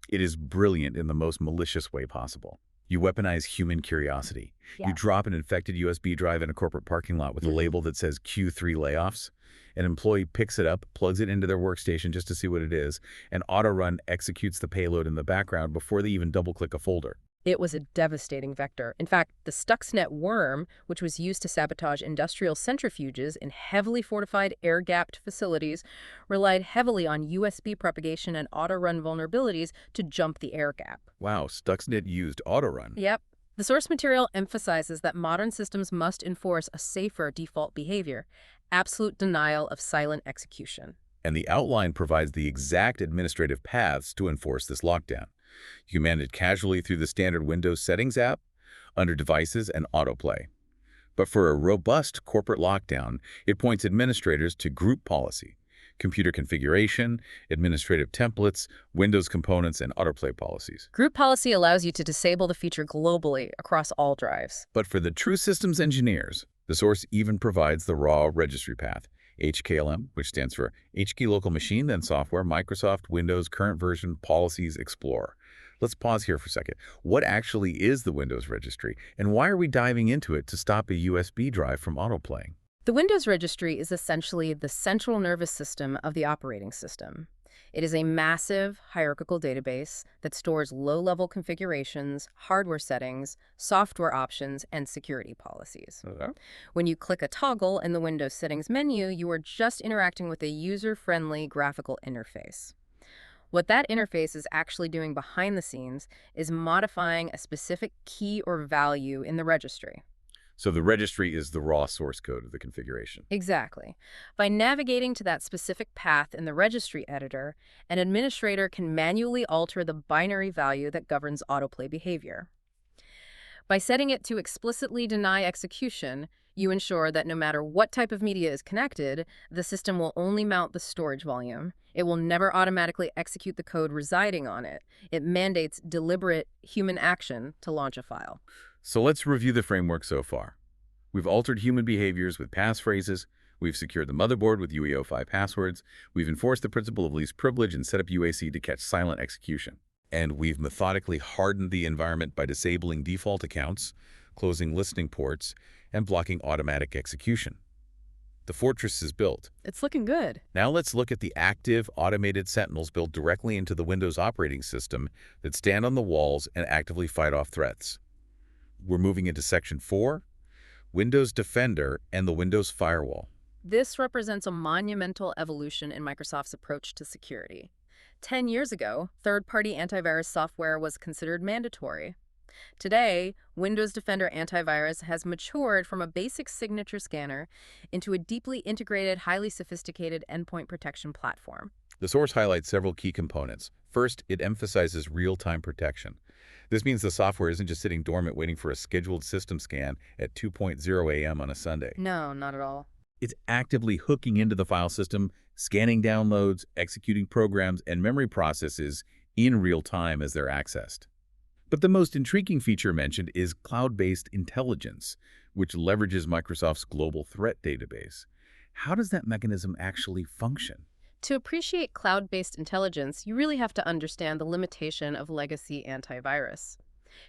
[SPEAKER 1] It is brilliant in the most malicious way possible. You weaponize human curiosity.
[SPEAKER 2] Yeah.
[SPEAKER 1] You drop an infected USB drive in a corporate parking lot with a label that says Q3 layoffs. An employee picks it up, plugs it into their workstation just to see what it is, and autorun executes the payload in the background before they even double-click a folder.
[SPEAKER 2] It was a devastating vector. In fact, the Stuxnet worm, which was used to sabotage industrial centrifuges in heavily fortified air-gapped facilities, relied heavily on USB propagation and autorun vulnerabilities to jump the air gap.
[SPEAKER 1] Wow, Stuxnet used autorun.
[SPEAKER 2] Yep. The source material emphasizes that modern systems must enforce a safer default behavior, absolute denial of silent execution.
[SPEAKER 1] And the outline provides the exact administrative paths to enforce this lockdown. You can manage casually through the standard Windows Settings app, under Devices, and Autoplay. But for a robust corporate lockdown, it points administrators to Group Policy, Computer Configuration, Administrative Templates, Windows Components, and Autoplay policies.
[SPEAKER 2] Group Policy allows you to disable the feature globally across all drives.
[SPEAKER 1] But for the true systems engineers, the source even provides the raw registry path, HKLM, which stands for HKey Local Machine, then Software, Microsoft, Windows, Current Version, Policies, Explorer. Let's pause here for a second. What actually is the Windows registry, and why are we diving into it to stop a USB drive from autoplaying?
[SPEAKER 2] The Windows registry is essentially the central nervous system of the operating system. It is a massive hierarchical database that stores low-level configurations, hardware settings, software options, and security policies. When you click a toggle in the Windows settings menu, you are just interacting with a user-friendly graphical interface. What that interface is actually doing behind the scenes is modifying a specific key or value in the registry.
[SPEAKER 1] So the registry is the raw source code of the configuration.
[SPEAKER 2] Exactly. By navigating to that specific path in the registry editor, an administrator can manually alter the binary value that governs autoplay behavior. By setting it to explicitly deny execution, you ensure that no matter what type of media is connected, the system will only mount the storage volume. It will never automatically execute the code residing on it. It mandates deliberate human action to launch a file.
[SPEAKER 1] So let's review the framework so far. We've altered human behaviors with passphrases, we've secured the motherboard with UEO5 passwords, we've enforced the principle of least privilege and set up UAC to catch silent execution. And we've methodically hardened the environment by disabling default accounts, closing listening ports, and blocking automatic execution. The fortress is built.
[SPEAKER 2] It's looking good.
[SPEAKER 1] Now let's look at the active, automated sentinels built directly into the Windows operating system that stand on the walls and actively fight off threats. We're moving into Section 4, Windows Defender and the Windows Firewall.
[SPEAKER 2] This represents a monumental evolution in Microsoft's approach to security. 10 years ago, third-party antivirus software was considered mandatory. Today, Windows Defender Antivirus has matured from a basic signature scanner into a deeply integrated, highly sophisticated endpoint protection platform.
[SPEAKER 1] The source highlights several key components. First, it emphasizes real-time protection. This means the software isn't just sitting dormant waiting for a scheduled system scan at 2:00 a.m. on a Sunday.
[SPEAKER 2] No, not at all.
[SPEAKER 1] It's actively hooking into the file system, scanning downloads, executing programs, and memory processes in real time as they're accessed. But the most intriguing feature mentioned is cloud-based intelligence, which leverages Microsoft's global threat database. How does that mechanism actually function?
[SPEAKER 2] To appreciate cloud-based intelligence, you really have to understand the limitation of legacy antivirus.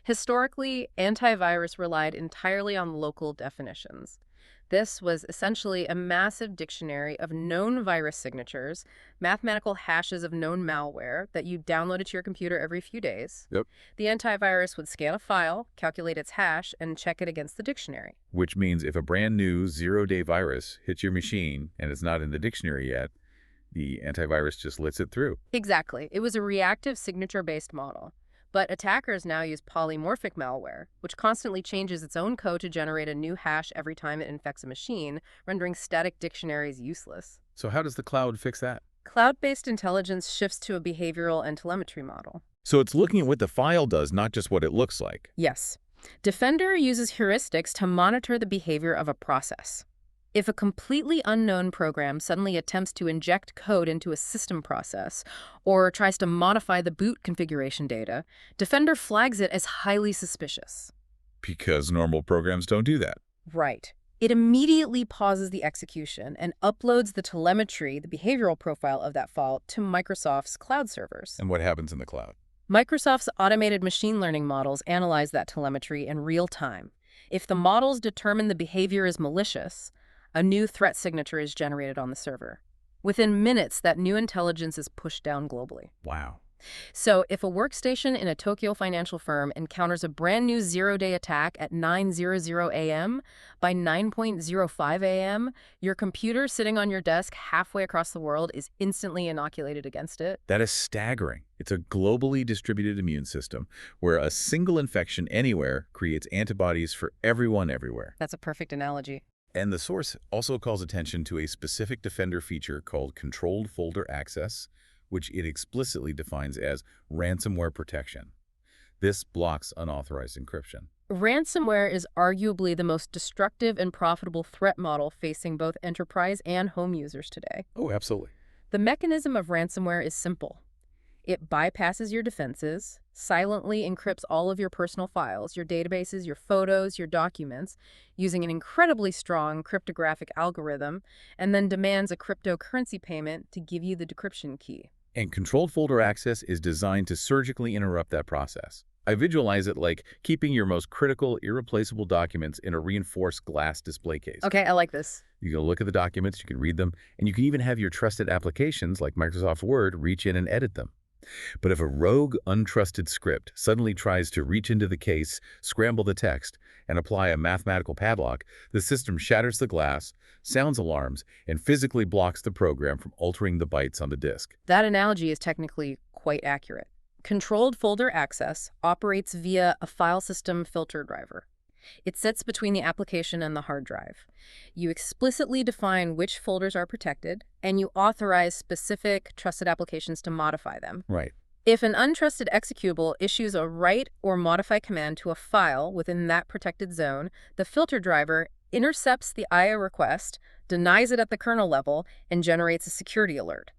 [SPEAKER 2] Historically, antivirus relied entirely on local definitions. This was essentially a massive dictionary of known virus signatures, mathematical hashes of known malware that you downloaded to your computer every few days.
[SPEAKER 1] Yep.
[SPEAKER 2] The antivirus would scan a file, calculate its hash, and check it against the dictionary.
[SPEAKER 1] Which means if a brand new zero-day virus hits your machine and it's not in the dictionary yet, the antivirus just lets it through.
[SPEAKER 2] Exactly. It was a reactive signature-based model. But attackers now use polymorphic malware, which constantly changes its own code to generate a new hash every time it infects a machine, rendering static dictionaries useless.
[SPEAKER 1] So how does the cloud fix that?
[SPEAKER 2] Cloud-based intelligence shifts to a behavioral and telemetry model.
[SPEAKER 1] So it's looking at what the file does, not just what it looks like.
[SPEAKER 2] Yes. Defender uses heuristics to monitor the behavior of a process. If a completely unknown program suddenly attempts to inject code into a system process or tries to modify the boot configuration data, Defender flags it as highly suspicious.
[SPEAKER 1] Because normal programs don't do that.
[SPEAKER 2] Right. It immediately pauses the execution and uploads the telemetry, the behavioral profile of that file, to Microsoft's cloud servers.
[SPEAKER 1] And what happens in the cloud?
[SPEAKER 2] Microsoft's automated machine learning models analyze that telemetry in real time. If the models determine the behavior is malicious, a new threat signature is generated on the server. Within minutes, that new intelligence is pushed down globally.
[SPEAKER 1] Wow.
[SPEAKER 2] So if a workstation in a Tokyo financial firm encounters a brand new zero-day attack at 9:00 a.m., by 9:05 a.m., your computer sitting on your desk halfway across the world is instantly inoculated against it.
[SPEAKER 1] That is staggering. It's a globally distributed immune system where a single infection anywhere creates antibodies for everyone everywhere.
[SPEAKER 2] That's a perfect analogy.
[SPEAKER 1] And the source also calls attention to a specific Defender feature called controlled folder access, which it explicitly defines as ransomware protection. This blocks unauthorized encryption.
[SPEAKER 2] Ransomware is arguably the most destructive and profitable threat model facing both enterprise and home users today.
[SPEAKER 1] Oh, absolutely.
[SPEAKER 2] The mechanism of ransomware is simple. It bypasses your defenses, silently encrypts all of your personal files, your databases, your photos, your documents, using an incredibly strong cryptographic algorithm, and then demands a cryptocurrency payment to give you the decryption key.
[SPEAKER 1] And controlled folder access is designed to surgically interrupt that process. I visualize it like keeping your most critical, irreplaceable documents in a reinforced glass display case.
[SPEAKER 2] Okay, I like this.
[SPEAKER 1] You can look at the documents, you can read them, and you can even have your trusted applications like Microsoft Word reach in and edit them. But if a rogue, untrusted script suddenly tries to reach into the case, scramble the text, and apply a mathematical padlock, the system shatters the glass, sounds alarms, and physically blocks the program from altering the bytes on the disk.
[SPEAKER 2] That analogy is technically quite accurate. Controlled folder access operates via a file system filter driver. It sits between the application and the hard drive. You explicitly define which folders are protected, and you authorize specific trusted applications to modify them.
[SPEAKER 1] Right.
[SPEAKER 2] If an untrusted executable issues a write or modify command to a file within that protected zone, the filter driver intercepts the IO request, denies it at the kernel level, and generates a security alert.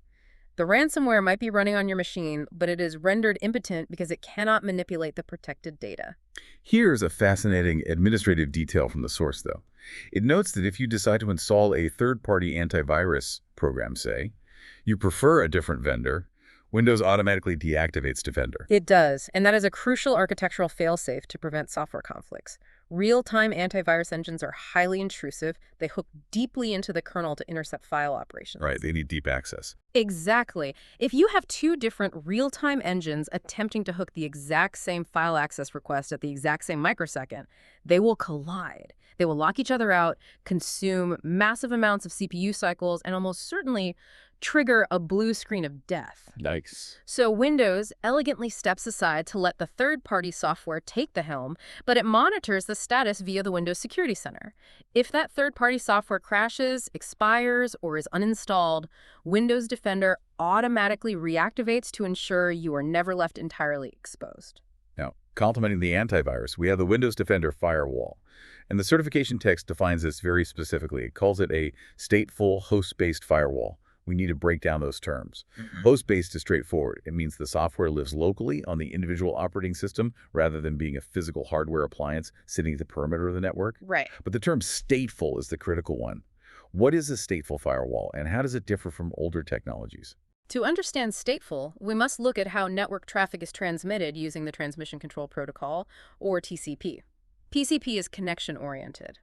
[SPEAKER 2] The ransomware might be running on your machine, but it is rendered impotent because it cannot manipulate the protected data.
[SPEAKER 1] Here's a fascinating administrative detail from the source, though. It notes that if you decide to install a third-party antivirus program, say, you prefer a different vendor, Windows automatically deactivates Defender.
[SPEAKER 2] It does, and that is a crucial architectural failsafe to prevent software conflicts. Real-time antivirus engines are highly intrusive. They hook deeply into the kernel to intercept file operations.
[SPEAKER 1] Right, they need deep access.
[SPEAKER 2] Exactly. If you have two different real-time engines attempting to hook the exact same file access request at the exact same microsecond, they will collide. They will lock each other out, consume massive amounts of CPU cycles, and almost certainly trigger a blue screen of death.
[SPEAKER 1] Yikes.
[SPEAKER 2] So Windows elegantly steps aside to let the third-party software take the helm, but it monitors the status via the Windows Security Center. If that third-party software crashes, expires, or is uninstalled, Windows Defender automatically reactivates to ensure you are never left entirely exposed.
[SPEAKER 1] Now, complementing the antivirus, we have the Windows Defender Firewall. And the certification text defines this very specifically. It calls it a stateful host-based firewall. We need to break down those terms. Host-based is straightforward. It means the software lives locally on the individual operating system rather than being a physical hardware appliance sitting at the perimeter of the network.
[SPEAKER 2] Right.
[SPEAKER 1] But the term stateful is the critical one. What is a stateful firewall, and how does it differ from older technologies?
[SPEAKER 2] To understand stateful, we must look at how network traffic is transmitted using the Transmission Control Protocol, or TCP. PCP is connection-oriented.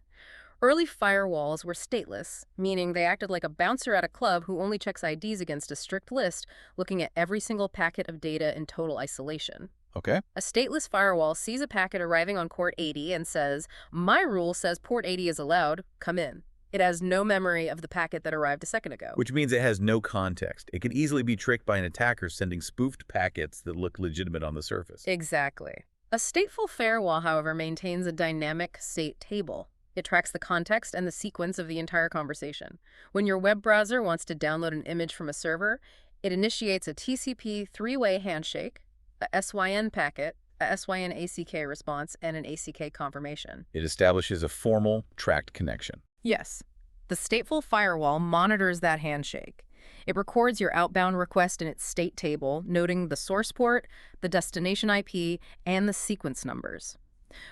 [SPEAKER 2] Early firewalls were stateless, meaning they acted like a bouncer at a club who only checks IDs against a strict list, looking at every single packet of data in total isolation.
[SPEAKER 1] Okay.
[SPEAKER 2] A stateless firewall sees a packet arriving on port 80 and says, "My rule says port 80 is allowed, come in." It has no memory of the packet that arrived a second ago.
[SPEAKER 1] Which means it has no context. It can easily be tricked by an attacker sending spoofed packets that look legitimate on the surface.
[SPEAKER 2] Exactly. A stateful firewall, however, maintains a dynamic state table. It tracks the context and the sequence of the entire conversation. When your web browser wants to download an image from a server, it initiates a TCP three-way handshake, a SYN packet, a SYN ACK response, and an ACK confirmation.
[SPEAKER 1] It establishes a formal, tracked connection.
[SPEAKER 2] Yes. The stateful firewall monitors that handshake. It records your outbound request in its state table, noting the source port, the destination IP, and the sequence numbers.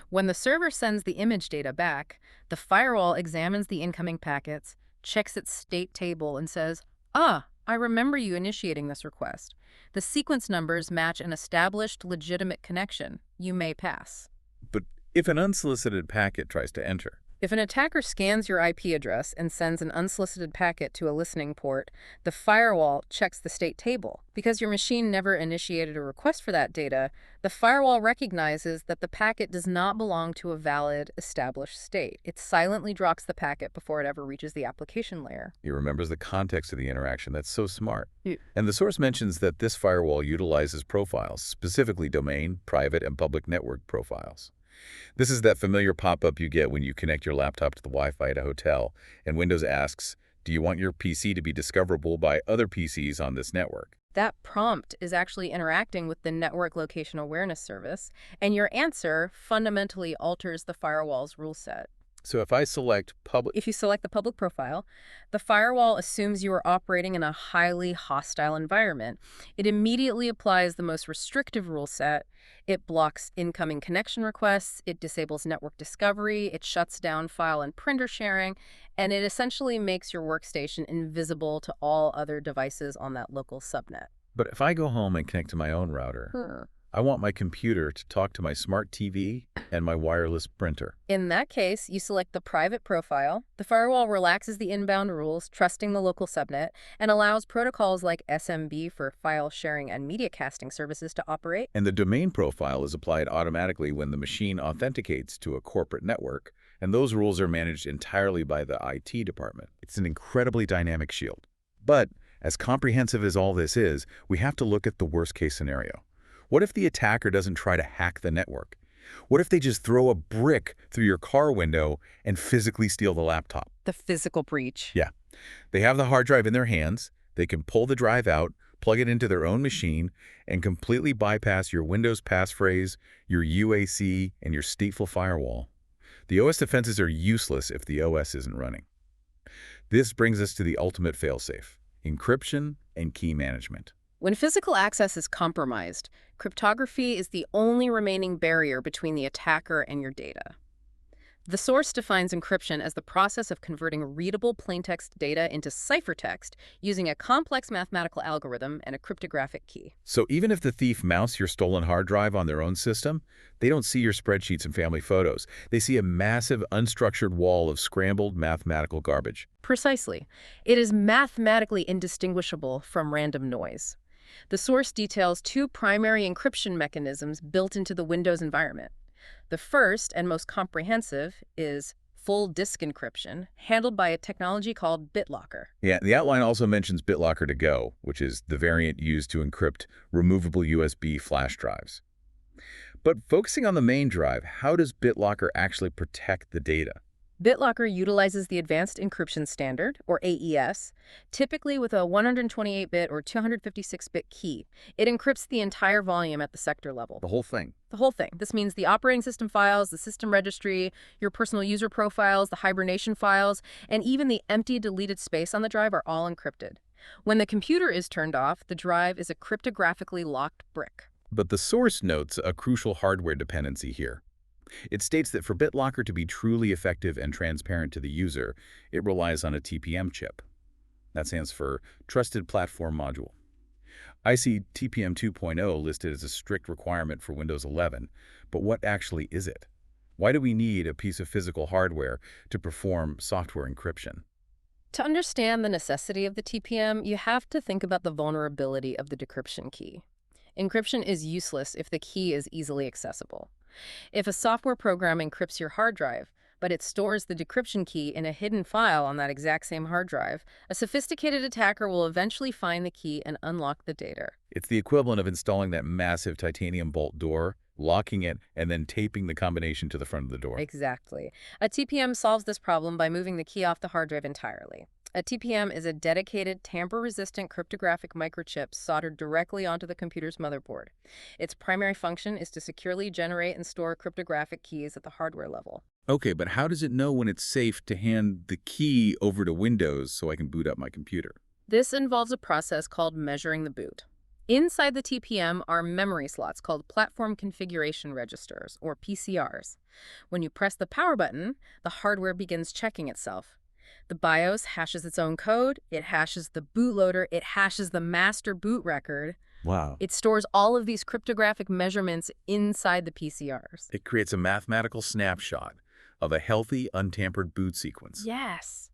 [SPEAKER 2] When the server sends the image data back, the firewall examines the incoming packets, checks its state table, and says, "Ah, I remember you initiating this request. The sequence numbers match an established legitimate connection. You may pass."
[SPEAKER 1] But if an unsolicited packet tries to enter?
[SPEAKER 2] If an attacker scans your IP address and sends an unsolicited packet to a listening port, the firewall checks the state table. Because your machine never initiated a request for that data, the firewall recognizes that the packet does not belong to a valid, established state. It silently drops the packet before it ever reaches the application layer.
[SPEAKER 1] It remembers the context of the interaction. That's so smart.
[SPEAKER 2] Yeah.
[SPEAKER 1] And the source mentions that this firewall utilizes profiles, specifically domain, private, and public network profiles. This is that familiar pop-up you get when you connect your laptop to the Wi-Fi at a hotel, and Windows asks, "Do you want your PC to be discoverable by other PCs on this network?"
[SPEAKER 2] That prompt is actually interacting with the Network Location Awareness Service, and your answer fundamentally alters the firewall's rule set.
[SPEAKER 1] So if I select public...
[SPEAKER 2] If you select the public profile, the firewall assumes you are operating in a highly hostile environment. It immediately applies the most restrictive rule set. It blocks incoming connection requests, it disables network discovery, it shuts down file and printer sharing, and it essentially makes your workstation invisible to all other devices on that local subnet.
[SPEAKER 1] But if I go home and connect to my own router, I want my computer to talk to my smart TV and my wireless printer.
[SPEAKER 2] In that case, you select the private profile. The firewall relaxes the inbound rules, trusting the local subnet, and allows protocols like SMB for file sharing and media casting services to operate.
[SPEAKER 1] And the domain profile is applied automatically when the machine authenticates to a corporate network, and those rules are managed entirely by the IT department. It's an incredibly dynamic shield. But as comprehensive as all this is, we have to look at the worst-case scenario. What if the attacker doesn't try to hack the network? What if they just throw a brick through your car window and physically steal the laptop?
[SPEAKER 2] The physical breach.
[SPEAKER 1] Yeah. They have the hard drive in their hands. They can pull the drive out, plug it into their own machine, and completely bypass your Windows passphrase, your UAC, and your stateful firewall. The OS defenses are useless if the OS isn't running. This brings us to the ultimate failsafe: encryption and key management.
[SPEAKER 2] When physical access is compromised, cryptography is the only remaining barrier between the attacker and your data. The source defines encryption as the process of converting readable plaintext data into ciphertext using a complex mathematical algorithm and a cryptographic key.
[SPEAKER 1] So even if the thief mounts your stolen hard drive on their own system, they don't see your spreadsheets and family photos. They see a massive, unstructured wall of scrambled mathematical garbage.
[SPEAKER 2] Precisely. It is mathematically indistinguishable from random noise. The source details two primary encryption mechanisms built into the Windows environment. The first, and most comprehensive, is full disk encryption, handled by a technology called BitLocker.
[SPEAKER 1] Yeah, the outline also mentions BitLocker to Go, which is the variant used to encrypt removable USB flash drives. But focusing on the main drive, how does BitLocker actually protect the data?
[SPEAKER 2] BitLocker utilizes the Advanced Encryption Standard, or AES, typically with a 128-bit or 256-bit key. It encrypts the entire volume at the sector level.
[SPEAKER 1] The whole thing.
[SPEAKER 2] The whole thing. This means the operating system files, the system registry, your personal user profiles, the hibernation files, and even the empty deleted space on the drive are all encrypted. When the computer is turned off, the drive is a cryptographically locked brick.
[SPEAKER 1] But the source notes a crucial hardware dependency here. It states that for BitLocker to be truly effective and transparent to the user, it relies on a TPM chip. That stands for Trusted Platform Module. I see TPM 2.0 listed as a strict requirement for Windows 11, but what actually is it? Why do we need a piece of physical hardware to perform software encryption?
[SPEAKER 2] To understand the necessity of the TPM, you have to think about the vulnerability of the decryption key. Encryption is useless if the key is easily accessible. If a software program encrypts your hard drive, but it stores the decryption key in a hidden file on that exact same hard drive, a sophisticated attacker will eventually find the key and unlock the data.
[SPEAKER 1] It's the equivalent of installing that massive titanium bolt door, locking it, and then taping the combination to the front of the door.
[SPEAKER 2] Exactly. A TPM solves this problem by moving the key off the hard drive entirely. A TPM is a dedicated, tamper-resistant cryptographic microchip soldered directly onto the computer's motherboard. Its primary function is to securely generate and store cryptographic keys at the hardware level.
[SPEAKER 1] Okay, but how does it know when it's safe to hand the key over to Windows so I can boot up my computer?
[SPEAKER 2] This involves a process called measuring the boot. Inside the TPM are memory slots called Platform Configuration Registers, or PCRs. When you press the power button, the hardware begins checking itself. The BIOS hashes its own code, it hashes the bootloader, it hashes the master boot record.
[SPEAKER 1] Wow.
[SPEAKER 2] It stores all of these cryptographic measurements inside the PCRs.
[SPEAKER 1] It creates a mathematical snapshot of a healthy, untampered boot sequence.
[SPEAKER 2] Yes.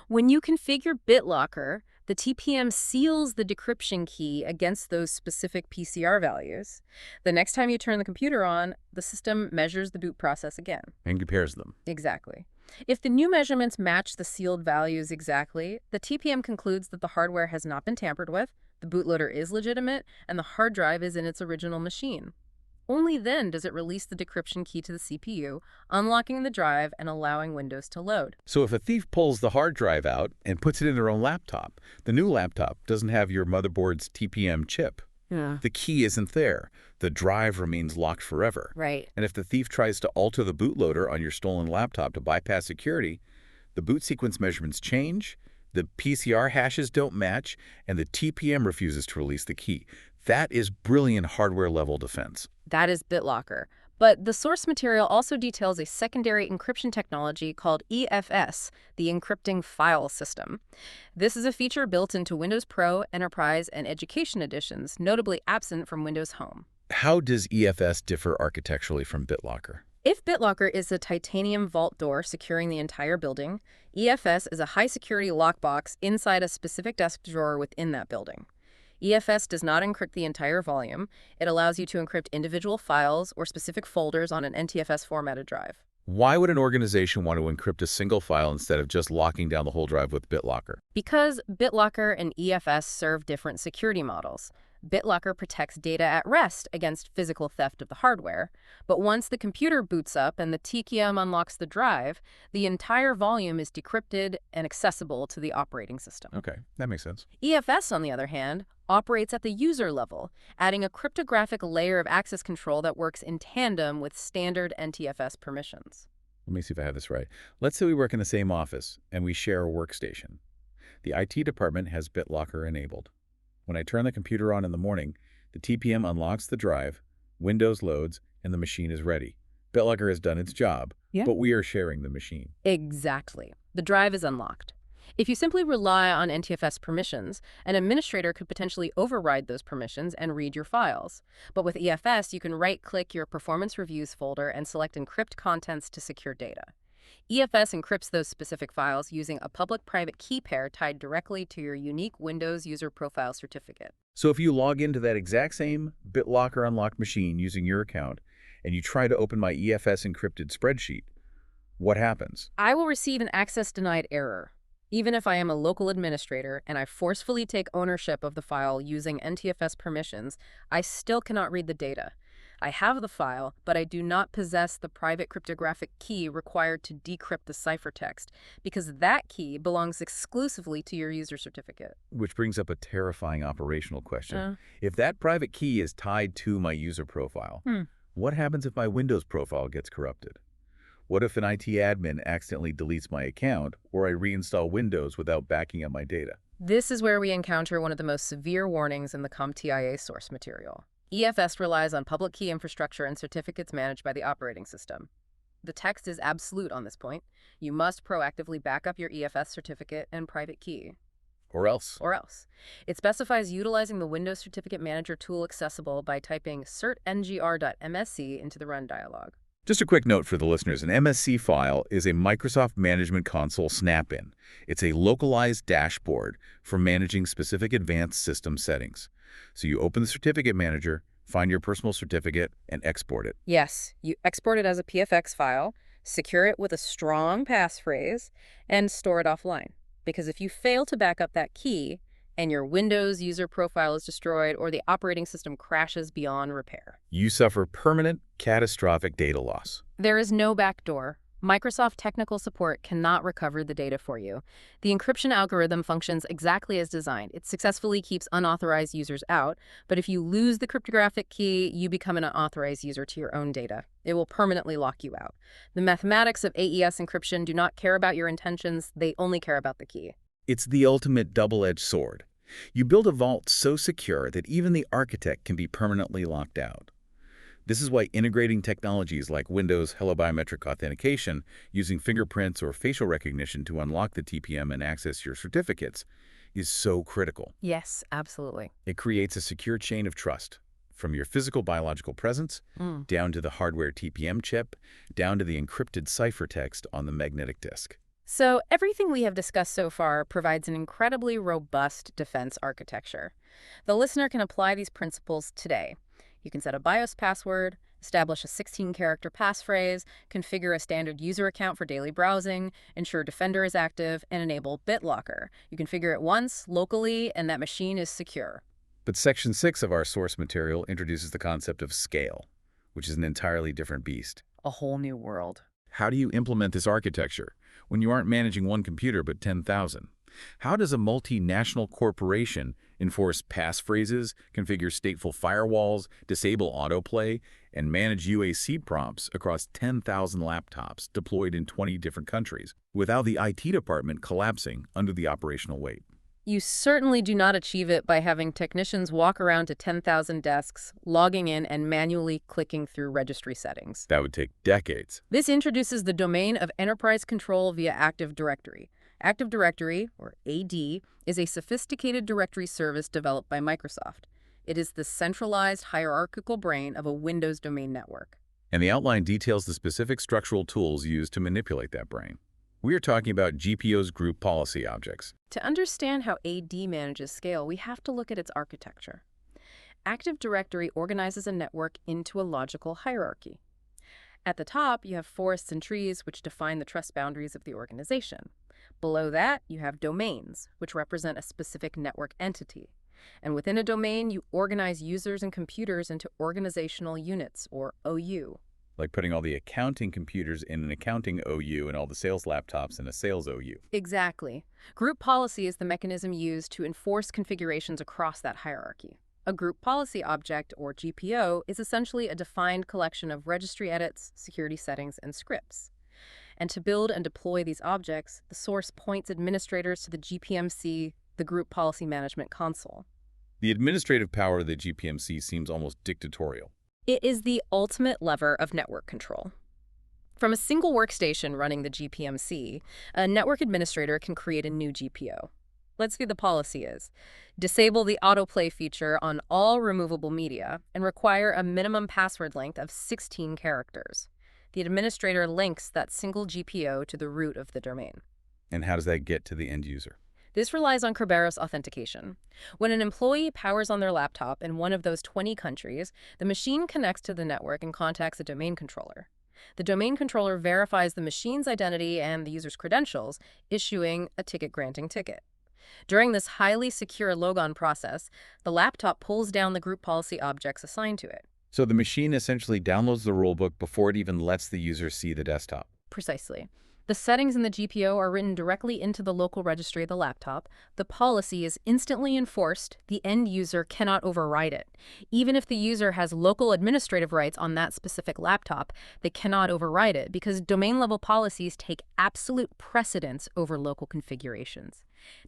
[SPEAKER 2] When you configure BitLocker, the TPM seals the decryption key against those specific PCR values. The next time you turn the computer on, the system measures the boot process again.
[SPEAKER 1] And compares them.
[SPEAKER 2] Exactly. If the new measurements match the sealed values exactly, the TPM concludes that the hardware has not been tampered with, the bootloader is legitimate, and the hard drive is in its original machine. Only then does it release the decryption key to the CPU, unlocking the drive and allowing Windows to load.
[SPEAKER 1] So if a thief pulls the hard drive out and puts it in their own laptop, the new laptop doesn't have your motherboard's TPM chip.
[SPEAKER 2] Yeah.
[SPEAKER 1] The key isn't there. The drive remains locked forever.
[SPEAKER 2] Right.
[SPEAKER 1] And if the thief tries to alter the bootloader on your stolen laptop to bypass security, the boot sequence measurements change, the PCR hashes don't match, and the TPM refuses to release the key. That is brilliant hardware-level defense.
[SPEAKER 2] That is BitLocker. But the source material also details a secondary encryption technology called EFS, the encrypting file system. This is a feature built into Windows Pro, Enterprise, and Education editions, notably absent from Windows Home.
[SPEAKER 1] How does EFS differ architecturally from BitLocker?
[SPEAKER 2] If BitLocker is a titanium vault door securing the entire building, EFS is a high-security lockbox inside a specific desk drawer within that building. EFS does not encrypt the entire volume. It allows you to encrypt individual files or specific folders on an NTFS formatted drive.
[SPEAKER 1] Why would an organization want to encrypt a single file instead of just locking down the whole drive with BitLocker?
[SPEAKER 2] Because BitLocker and EFS serve different security models. BitLocker protects data at rest against physical theft of the hardware, but once the computer boots up and the TPM unlocks the drive, the entire volume is decrypted and accessible to the operating system.
[SPEAKER 1] Okay, that makes sense.
[SPEAKER 2] EFS, on the other hand, operates at the user level, adding a cryptographic layer of access control that works in tandem with standard NTFS permissions.
[SPEAKER 1] Let me see if I have this right. Let's say we work in the same office and we share a workstation. The IT department has BitLocker enabled. When I turn the computer on in the morning, the TPM unlocks the drive, Windows loads, and the machine is ready. BitLocker has done its job, but we are sharing the machine.
[SPEAKER 2] Exactly. The drive is unlocked. If you simply rely on NTFS permissions, an administrator could potentially override those permissions and read your files. But with EFS, you can right-click your Performance Reviews folder and select Encrypt Contents to secure data. EFS encrypts those specific files using a public-private key pair tied directly to your unique Windows User Profile certificate.
[SPEAKER 1] So if you log into that exact same BitLocker unlocked machine using your account, and you try to open my EFS encrypted spreadsheet, what happens?
[SPEAKER 2] I will receive an access denied error. Even if I am a local administrator and I forcefully take ownership of the file using NTFS permissions, I still cannot read the data. I have the file, but I do not possess the private cryptographic key required to decrypt the ciphertext, because that key belongs exclusively to your user certificate.
[SPEAKER 1] Which brings up a terrifying operational question. If that private key is tied to my user profile, what happens if my Windows profile gets corrupted? What if an IT admin accidentally deletes my account, or I reinstall Windows without backing up my data?
[SPEAKER 2] This is where we encounter one of the most severe warnings in the CompTIA A source material. EFS relies on public key infrastructure and certificates managed by the operating system. The text is absolute on this point. You must proactively back up your EFS certificate and private key.
[SPEAKER 1] Or else.
[SPEAKER 2] Or else. It specifies utilizing the Windows Certificate Manager tool accessible by typing certngr.msc into the run dialog.
[SPEAKER 1] Just a quick note for the listeners, an MSC file is a Microsoft Management Console snap-in. It's a localized dashboard for managing specific advanced system settings. So you open the Certificate Manager, find your personal certificate, and export it.
[SPEAKER 2] Yes, you export it as a PFX file, secure it with a strong passphrase, and store it offline. Because if you fail to back up that key, and your Windows user profile is destroyed or the operating system crashes beyond repair,
[SPEAKER 1] You suffer permanent, catastrophic data loss.
[SPEAKER 2] there is no backdoor. Microsoft technical support cannot recover the data for you. The encryption algorithm functions exactly as designed. It successfully keeps unauthorized users out, but if you lose the cryptographic key, you become an unauthorized user to your own data. It will permanently lock you out. The mathematics of AES encryption do not care about your intentions, they only care about the key.
[SPEAKER 1] It's the ultimate double-edged sword. You build a vault so secure that even the architect can be permanently locked out. This is why integrating technologies like Windows Hello Biometric Authentication, using fingerprints or facial recognition to unlock the TPM and access your certificates, is so critical.
[SPEAKER 2] Yes, absolutely.
[SPEAKER 1] It creates a secure chain of trust, from your physical biological presence, down to the hardware TPM chip, down to the encrypted ciphertext on the magnetic disk.
[SPEAKER 2] So everything we have discussed so far provides an incredibly robust defense architecture. The listener can apply these principles today. You can set a BIOS password, establish a 16-character passphrase, configure a standard user account for daily browsing, ensure Defender is active, and enable BitLocker. You configure it once, locally, and that machine is secure.
[SPEAKER 1] But Section 6 of our source material introduces the concept of scale, which is an entirely different beast.
[SPEAKER 2] A whole new world.
[SPEAKER 1] How do you implement this architecture when you aren't managing one computer but 10,000? How does a multinational corporation enforce passphrases, configure stateful firewalls, disable autoplay, and manage UAC prompts across 10,000 laptops deployed in 20 different countries without the IT department collapsing under the operational weight?
[SPEAKER 2] You certainly do not achieve it by having technicians walk around to 10,000 desks, logging in and manually clicking through registry settings.
[SPEAKER 1] That would take decades.
[SPEAKER 2] This introduces the domain of enterprise control via Active Directory. Active Directory, or AD, is a sophisticated directory service developed by Microsoft. It is the centralized hierarchical brain of a Windows domain network.
[SPEAKER 1] And the outline details the specific structural tools used to manipulate that brain. We are talking about GPOs group policy objects.
[SPEAKER 2] To understand how AD manages scale, we have to look at its architecture. Active Directory organizes a network into a logical hierarchy. At the top, you have forests and trees, which define the trust boundaries of the organization. Below that, you have domains, which represent a specific network entity. And within a domain, you organize users and computers into organizational units, or OU.
[SPEAKER 1] Like putting all the accounting computers in an accounting OU and all the sales laptops in a sales OU.
[SPEAKER 2] Exactly. Group policy is the mechanism used to enforce configurations across that hierarchy. A group policy object, or GPO, is essentially a defined collection of registry edits, security settings, and scripts. And to build and deploy these objects, the source points administrators to the GPMC, the Group Policy Management Console.
[SPEAKER 1] The administrative power of the GPMC seems almost dictatorial.
[SPEAKER 2] It is the ultimate lever of network control. From a single workstation running the GPMC, a network administrator can create a new GPO. Let's say the policy is disable the autoplay feature on all removable media and require a minimum password length of 16 characters. The administrator links that single GPO to the root of the domain.
[SPEAKER 1] And how does that get to the end user?
[SPEAKER 2] This relies on Kerberos authentication. When an employee powers on their laptop in one of those 20 countries, the machine connects to the network and contacts a domain controller. The domain controller verifies the machine's identity and the user's credentials, issuing a ticket-granting ticket. During this highly secure logon process, the laptop pulls down the group policy objects assigned to it.
[SPEAKER 1] So the machine essentially downloads the rulebook before it even lets the user see the desktop.
[SPEAKER 2] Precisely. The settings in the GPO are written directly into the local registry of the laptop. The policy is instantly enforced. The end user cannot override it. Even if the user has local administrative rights on that specific laptop, they cannot override it because domain-level policies take absolute precedence over local configurations.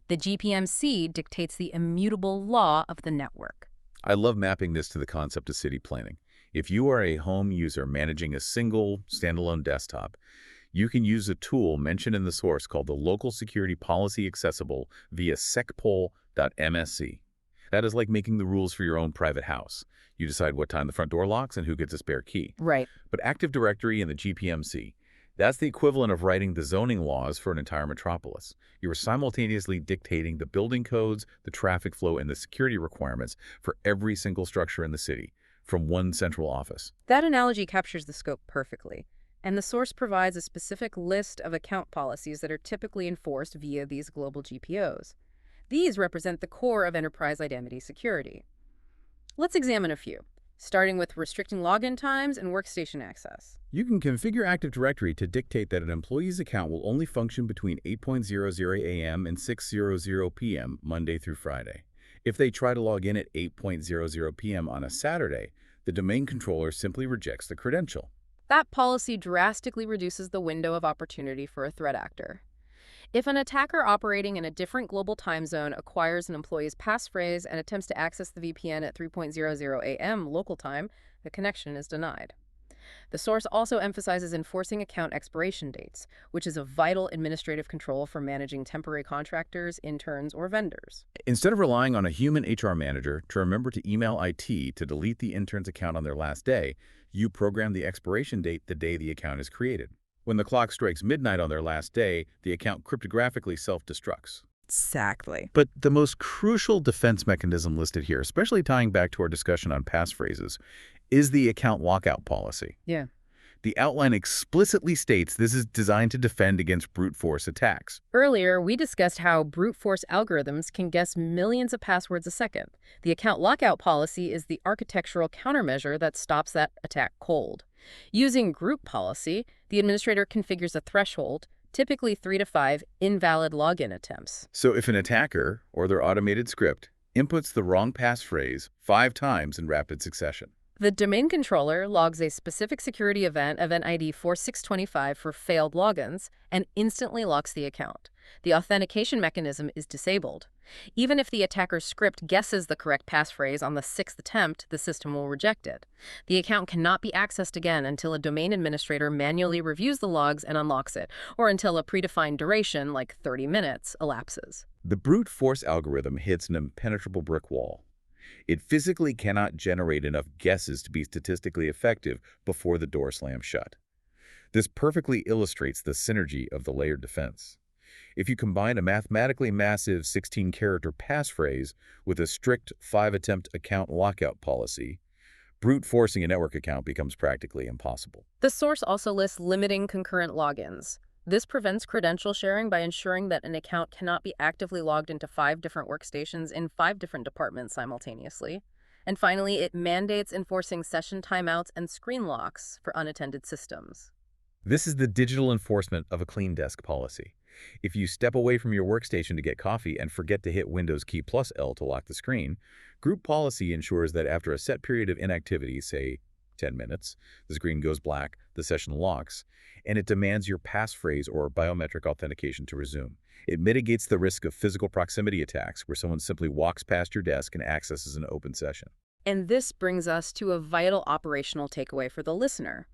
[SPEAKER 2] The GPMC dictates the immutable law of the network.
[SPEAKER 1] I love mapping this to the concept of city planning. If you are a home user managing a single standalone desktop, you can use a tool mentioned in the source called the Local Security Policy Accessible via secpol.msc. That is like making the rules for your own private house. You decide what time the front door locks and who gets a spare key.
[SPEAKER 2] Right.
[SPEAKER 1] But Active Directory and the GPMC, that's the equivalent of writing the zoning laws for an entire metropolis. You are simultaneously dictating the building codes, the traffic flow, and the security requirements for every single structure in the city from one central office.
[SPEAKER 2] That analogy captures the scope perfectly. And the source provides a specific list of account policies that are typically enforced via these global GPOs. These represent the core of enterprise identity security. Let's examine a few, starting with restricting login times and workstation access.
[SPEAKER 1] You can configure Active Directory to dictate that an employee's account will only function between 8:00 a.m. and 6:00 p.m. Monday through Friday. If they try to log in at 8:00 p.m. on a Saturday, the domain controller simply rejects the credential.
[SPEAKER 2] That policy drastically reduces the window of opportunity for a threat actor. If an attacker operating in a different global time zone acquires an employee's passphrase and attempts to access the VPN at 3:00 a.m. local time, the connection is denied. The source also emphasizes enforcing account expiration dates, which is a vital administrative control for managing temporary contractors, interns, or vendors.
[SPEAKER 1] Instead of relying on a human HR manager to remember to email IT to delete the intern's account on their last day, you program the expiration date the day the account is created. When the clock strikes midnight on their last day, the account cryptographically self-destructs.
[SPEAKER 2] Exactly.
[SPEAKER 1] But the most crucial defense mechanism listed here, especially tying back to our discussion on passphrases, is the account lockout policy.
[SPEAKER 2] Yeah.
[SPEAKER 1] The outline explicitly states this is designed to defend against brute force attacks.
[SPEAKER 2] Earlier, we discussed how brute force algorithms can guess millions of passwords a second. The account lockout policy is the architectural countermeasure that stops that attack cold. Using group policy, the administrator configures a threshold, typically 3 to 5 invalid login attempts.
[SPEAKER 1] So if an attacker, or their automated script, inputs the wrong passphrase 5 times in rapid succession,
[SPEAKER 2] the domain controller logs a specific security event ID 4625 for failed logins and instantly locks the account. The authentication mechanism is disabled. Even if the attacker's script guesses the correct passphrase on the 6th attempt, the system will reject it. The account cannot be accessed again until a domain administrator manually reviews the logs and unlocks it, or until a predefined duration, like 30 minutes, elapses.
[SPEAKER 1] the brute force algorithm hits an impenetrable brick wall. It physically cannot generate enough guesses to be statistically effective before the door slams shut. This perfectly illustrates the synergy of the layered defense. If you combine a mathematically massive 16-character passphrase with a strict 5-attempt account lockout policy, brute forcing a network account becomes practically impossible.
[SPEAKER 2] The source also lists limiting concurrent logins. This prevents credential sharing by ensuring that an account cannot be actively logged into 5 different workstations in 5 different departments simultaneously. And finally, it mandates enforcing session timeouts and screen locks for unattended systems.
[SPEAKER 1] This is the digital enforcement of a clean desk policy. If you step away from your workstation to get coffee and forget to hit Windows key plus L to lock the screen, group policy ensures that after a set period of inactivity, say 10 minutes, the screen goes black, the session locks, and it demands your passphrase or biometric authentication to resume. It mitigates the risk of physical proximity attacks where someone simply walks past your desk and accesses an open session.
[SPEAKER 2] And this brings us to a vital operational takeaway for the listener.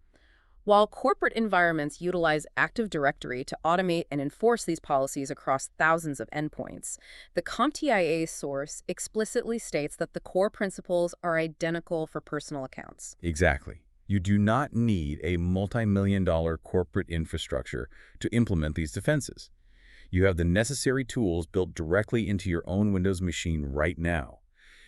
[SPEAKER 2] While corporate environments utilize Active Directory to automate and enforce these policies across thousands of endpoints, the CompTIA A source explicitly states that the core principles are identical for personal accounts.
[SPEAKER 1] Exactly. You do not need a multi-million-dollar corporate infrastructure to implement these defenses. You have the necessary tools built directly into your own Windows machine right now.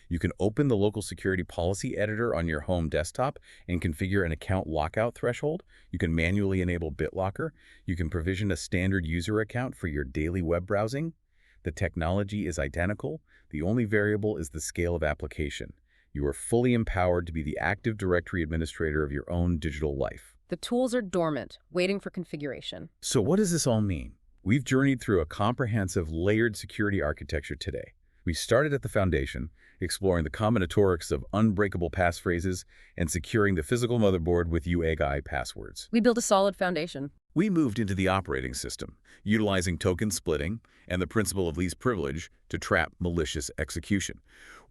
[SPEAKER 1] You can open the local security policy editor on your home desktop and configure an account lockout threshold. You can manually enable BitLocker. You can provision a standard user account for your daily web browsing. The technology is identical. The only variable is the scale of application. You are fully empowered to be the Active Directory administrator of your own digital life.
[SPEAKER 2] The tools are dormant, waiting for configuration.
[SPEAKER 1] So what does this all mean? We've journeyed through a comprehensive layered security architecture today. We started at the foundation, exploring the combinatorics of unbreakable passphrases and securing the physical motherboard with UAGI passwords.
[SPEAKER 2] We built a solid foundation.
[SPEAKER 1] We moved into the operating system, utilizing token splitting and the principle of least privilege to trap malicious execution.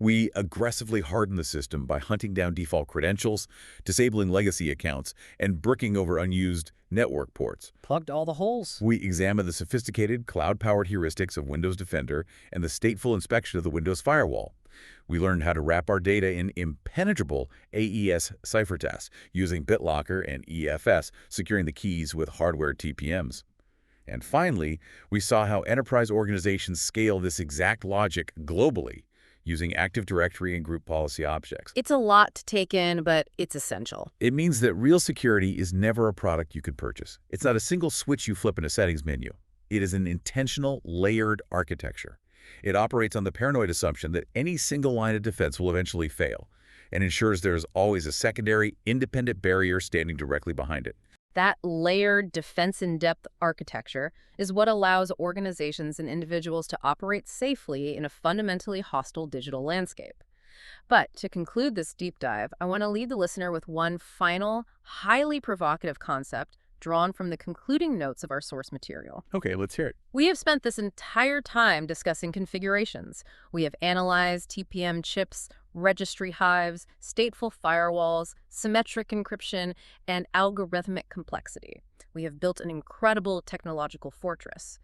[SPEAKER 1] We aggressively hardened the system by hunting down default credentials, disabling legacy accounts, and bricking over unused network ports.
[SPEAKER 2] Plugged all the holes.
[SPEAKER 1] We examined the sophisticated cloud-powered heuristics of Windows Defender and the stateful inspection of the Windows Firewall. We learned how to wrap our data in impenetrable AES ciphertexts using BitLocker and EFS, securing the keys with hardware TPMs. And finally, we saw how enterprise organizations scale this exact logic globally using Active Directory and group policy objects.
[SPEAKER 2] It's a lot to take in, but it's essential.
[SPEAKER 1] It means that real security is never a product you could purchase. It's not a single switch you flip in a settings menu. It is an intentional, layered architecture. It operates on the paranoid assumption that any single line of defense will eventually fail and ensures there is always a secondary, independent barrier standing directly behind it.
[SPEAKER 2] That layered defense-in-depth architecture is what allows organizations and individuals to operate safely in a fundamentally hostile digital landscape. But to conclude this deep dive, I want to leave the listener with one final, highly provocative concept drawn from the concluding notes of our source material.
[SPEAKER 1] Okay, let's hear it.
[SPEAKER 2] We have spent this entire time discussing configurations. We have analyzed TPM chips, registry hives, stateful firewalls, symmetric encryption, and algorithmic complexity. We have built an incredible technological fortress.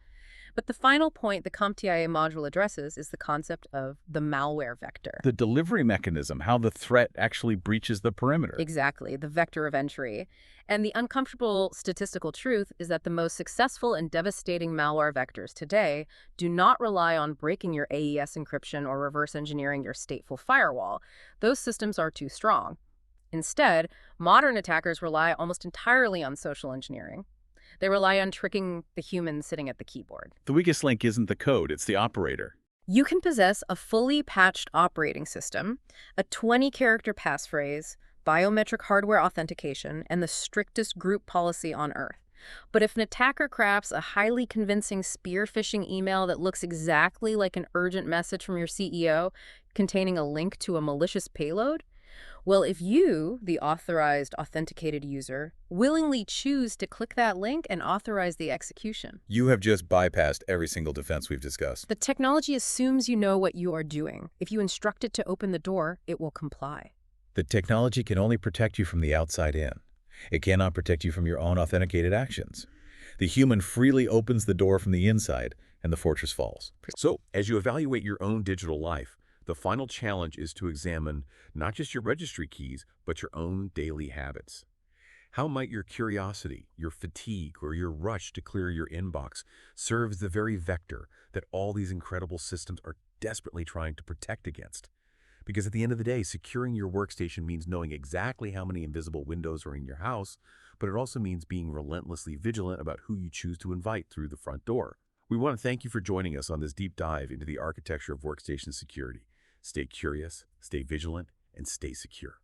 [SPEAKER 2] But the final point the CompTIA module addresses is the concept of the malware vector.
[SPEAKER 1] The delivery mechanism, how the threat actually breaches the perimeter.
[SPEAKER 2] Exactly, the vector of entry. And the uncomfortable statistical truth is that the most successful and devastating malware vectors today do not rely on breaking your AES encryption or reverse engineering your stateful firewall. Those systems are too strong. Instead, modern attackers rely almost entirely on social engineering. They rely on tricking the human sitting at the keyboard.
[SPEAKER 1] The weakest link isn't the code, it's the operator.
[SPEAKER 2] You can possess a fully patched operating system, a 20-character passphrase, biometric hardware authentication, and the strictest group policy on Earth. But if an attacker crafts a highly convincing spear phishing email that looks exactly like an urgent message from your CEO containing a link to a malicious payload, well, if you, the authorized, authenticated user, willingly choose to click that link and authorize the execution,
[SPEAKER 1] You have just bypassed every single defense we've discussed.
[SPEAKER 2] the technology assumes you know what you are doing. If you instruct it to open the door, it will comply.
[SPEAKER 1] The technology can only protect you from the outside in. It cannot protect you from your own authenticated actions. The human freely opens the door from the inside, and the fortress falls. So, as you evaluate your own digital life, the final challenge is to examine not just your registry keys, but your own daily habits. How might your curiosity, your fatigue, or your rush to clear your inbox serve as the very vector that all these incredible systems are desperately trying to protect against? Because at the end of the day, securing your workstation means knowing exactly how many invisible windows are in your house, but it also means being relentlessly vigilant about who you choose to invite through the front door. We want to thank you for joining us on this deep dive into the architecture of workstation security. Stay curious, stay vigilant, and stay secure.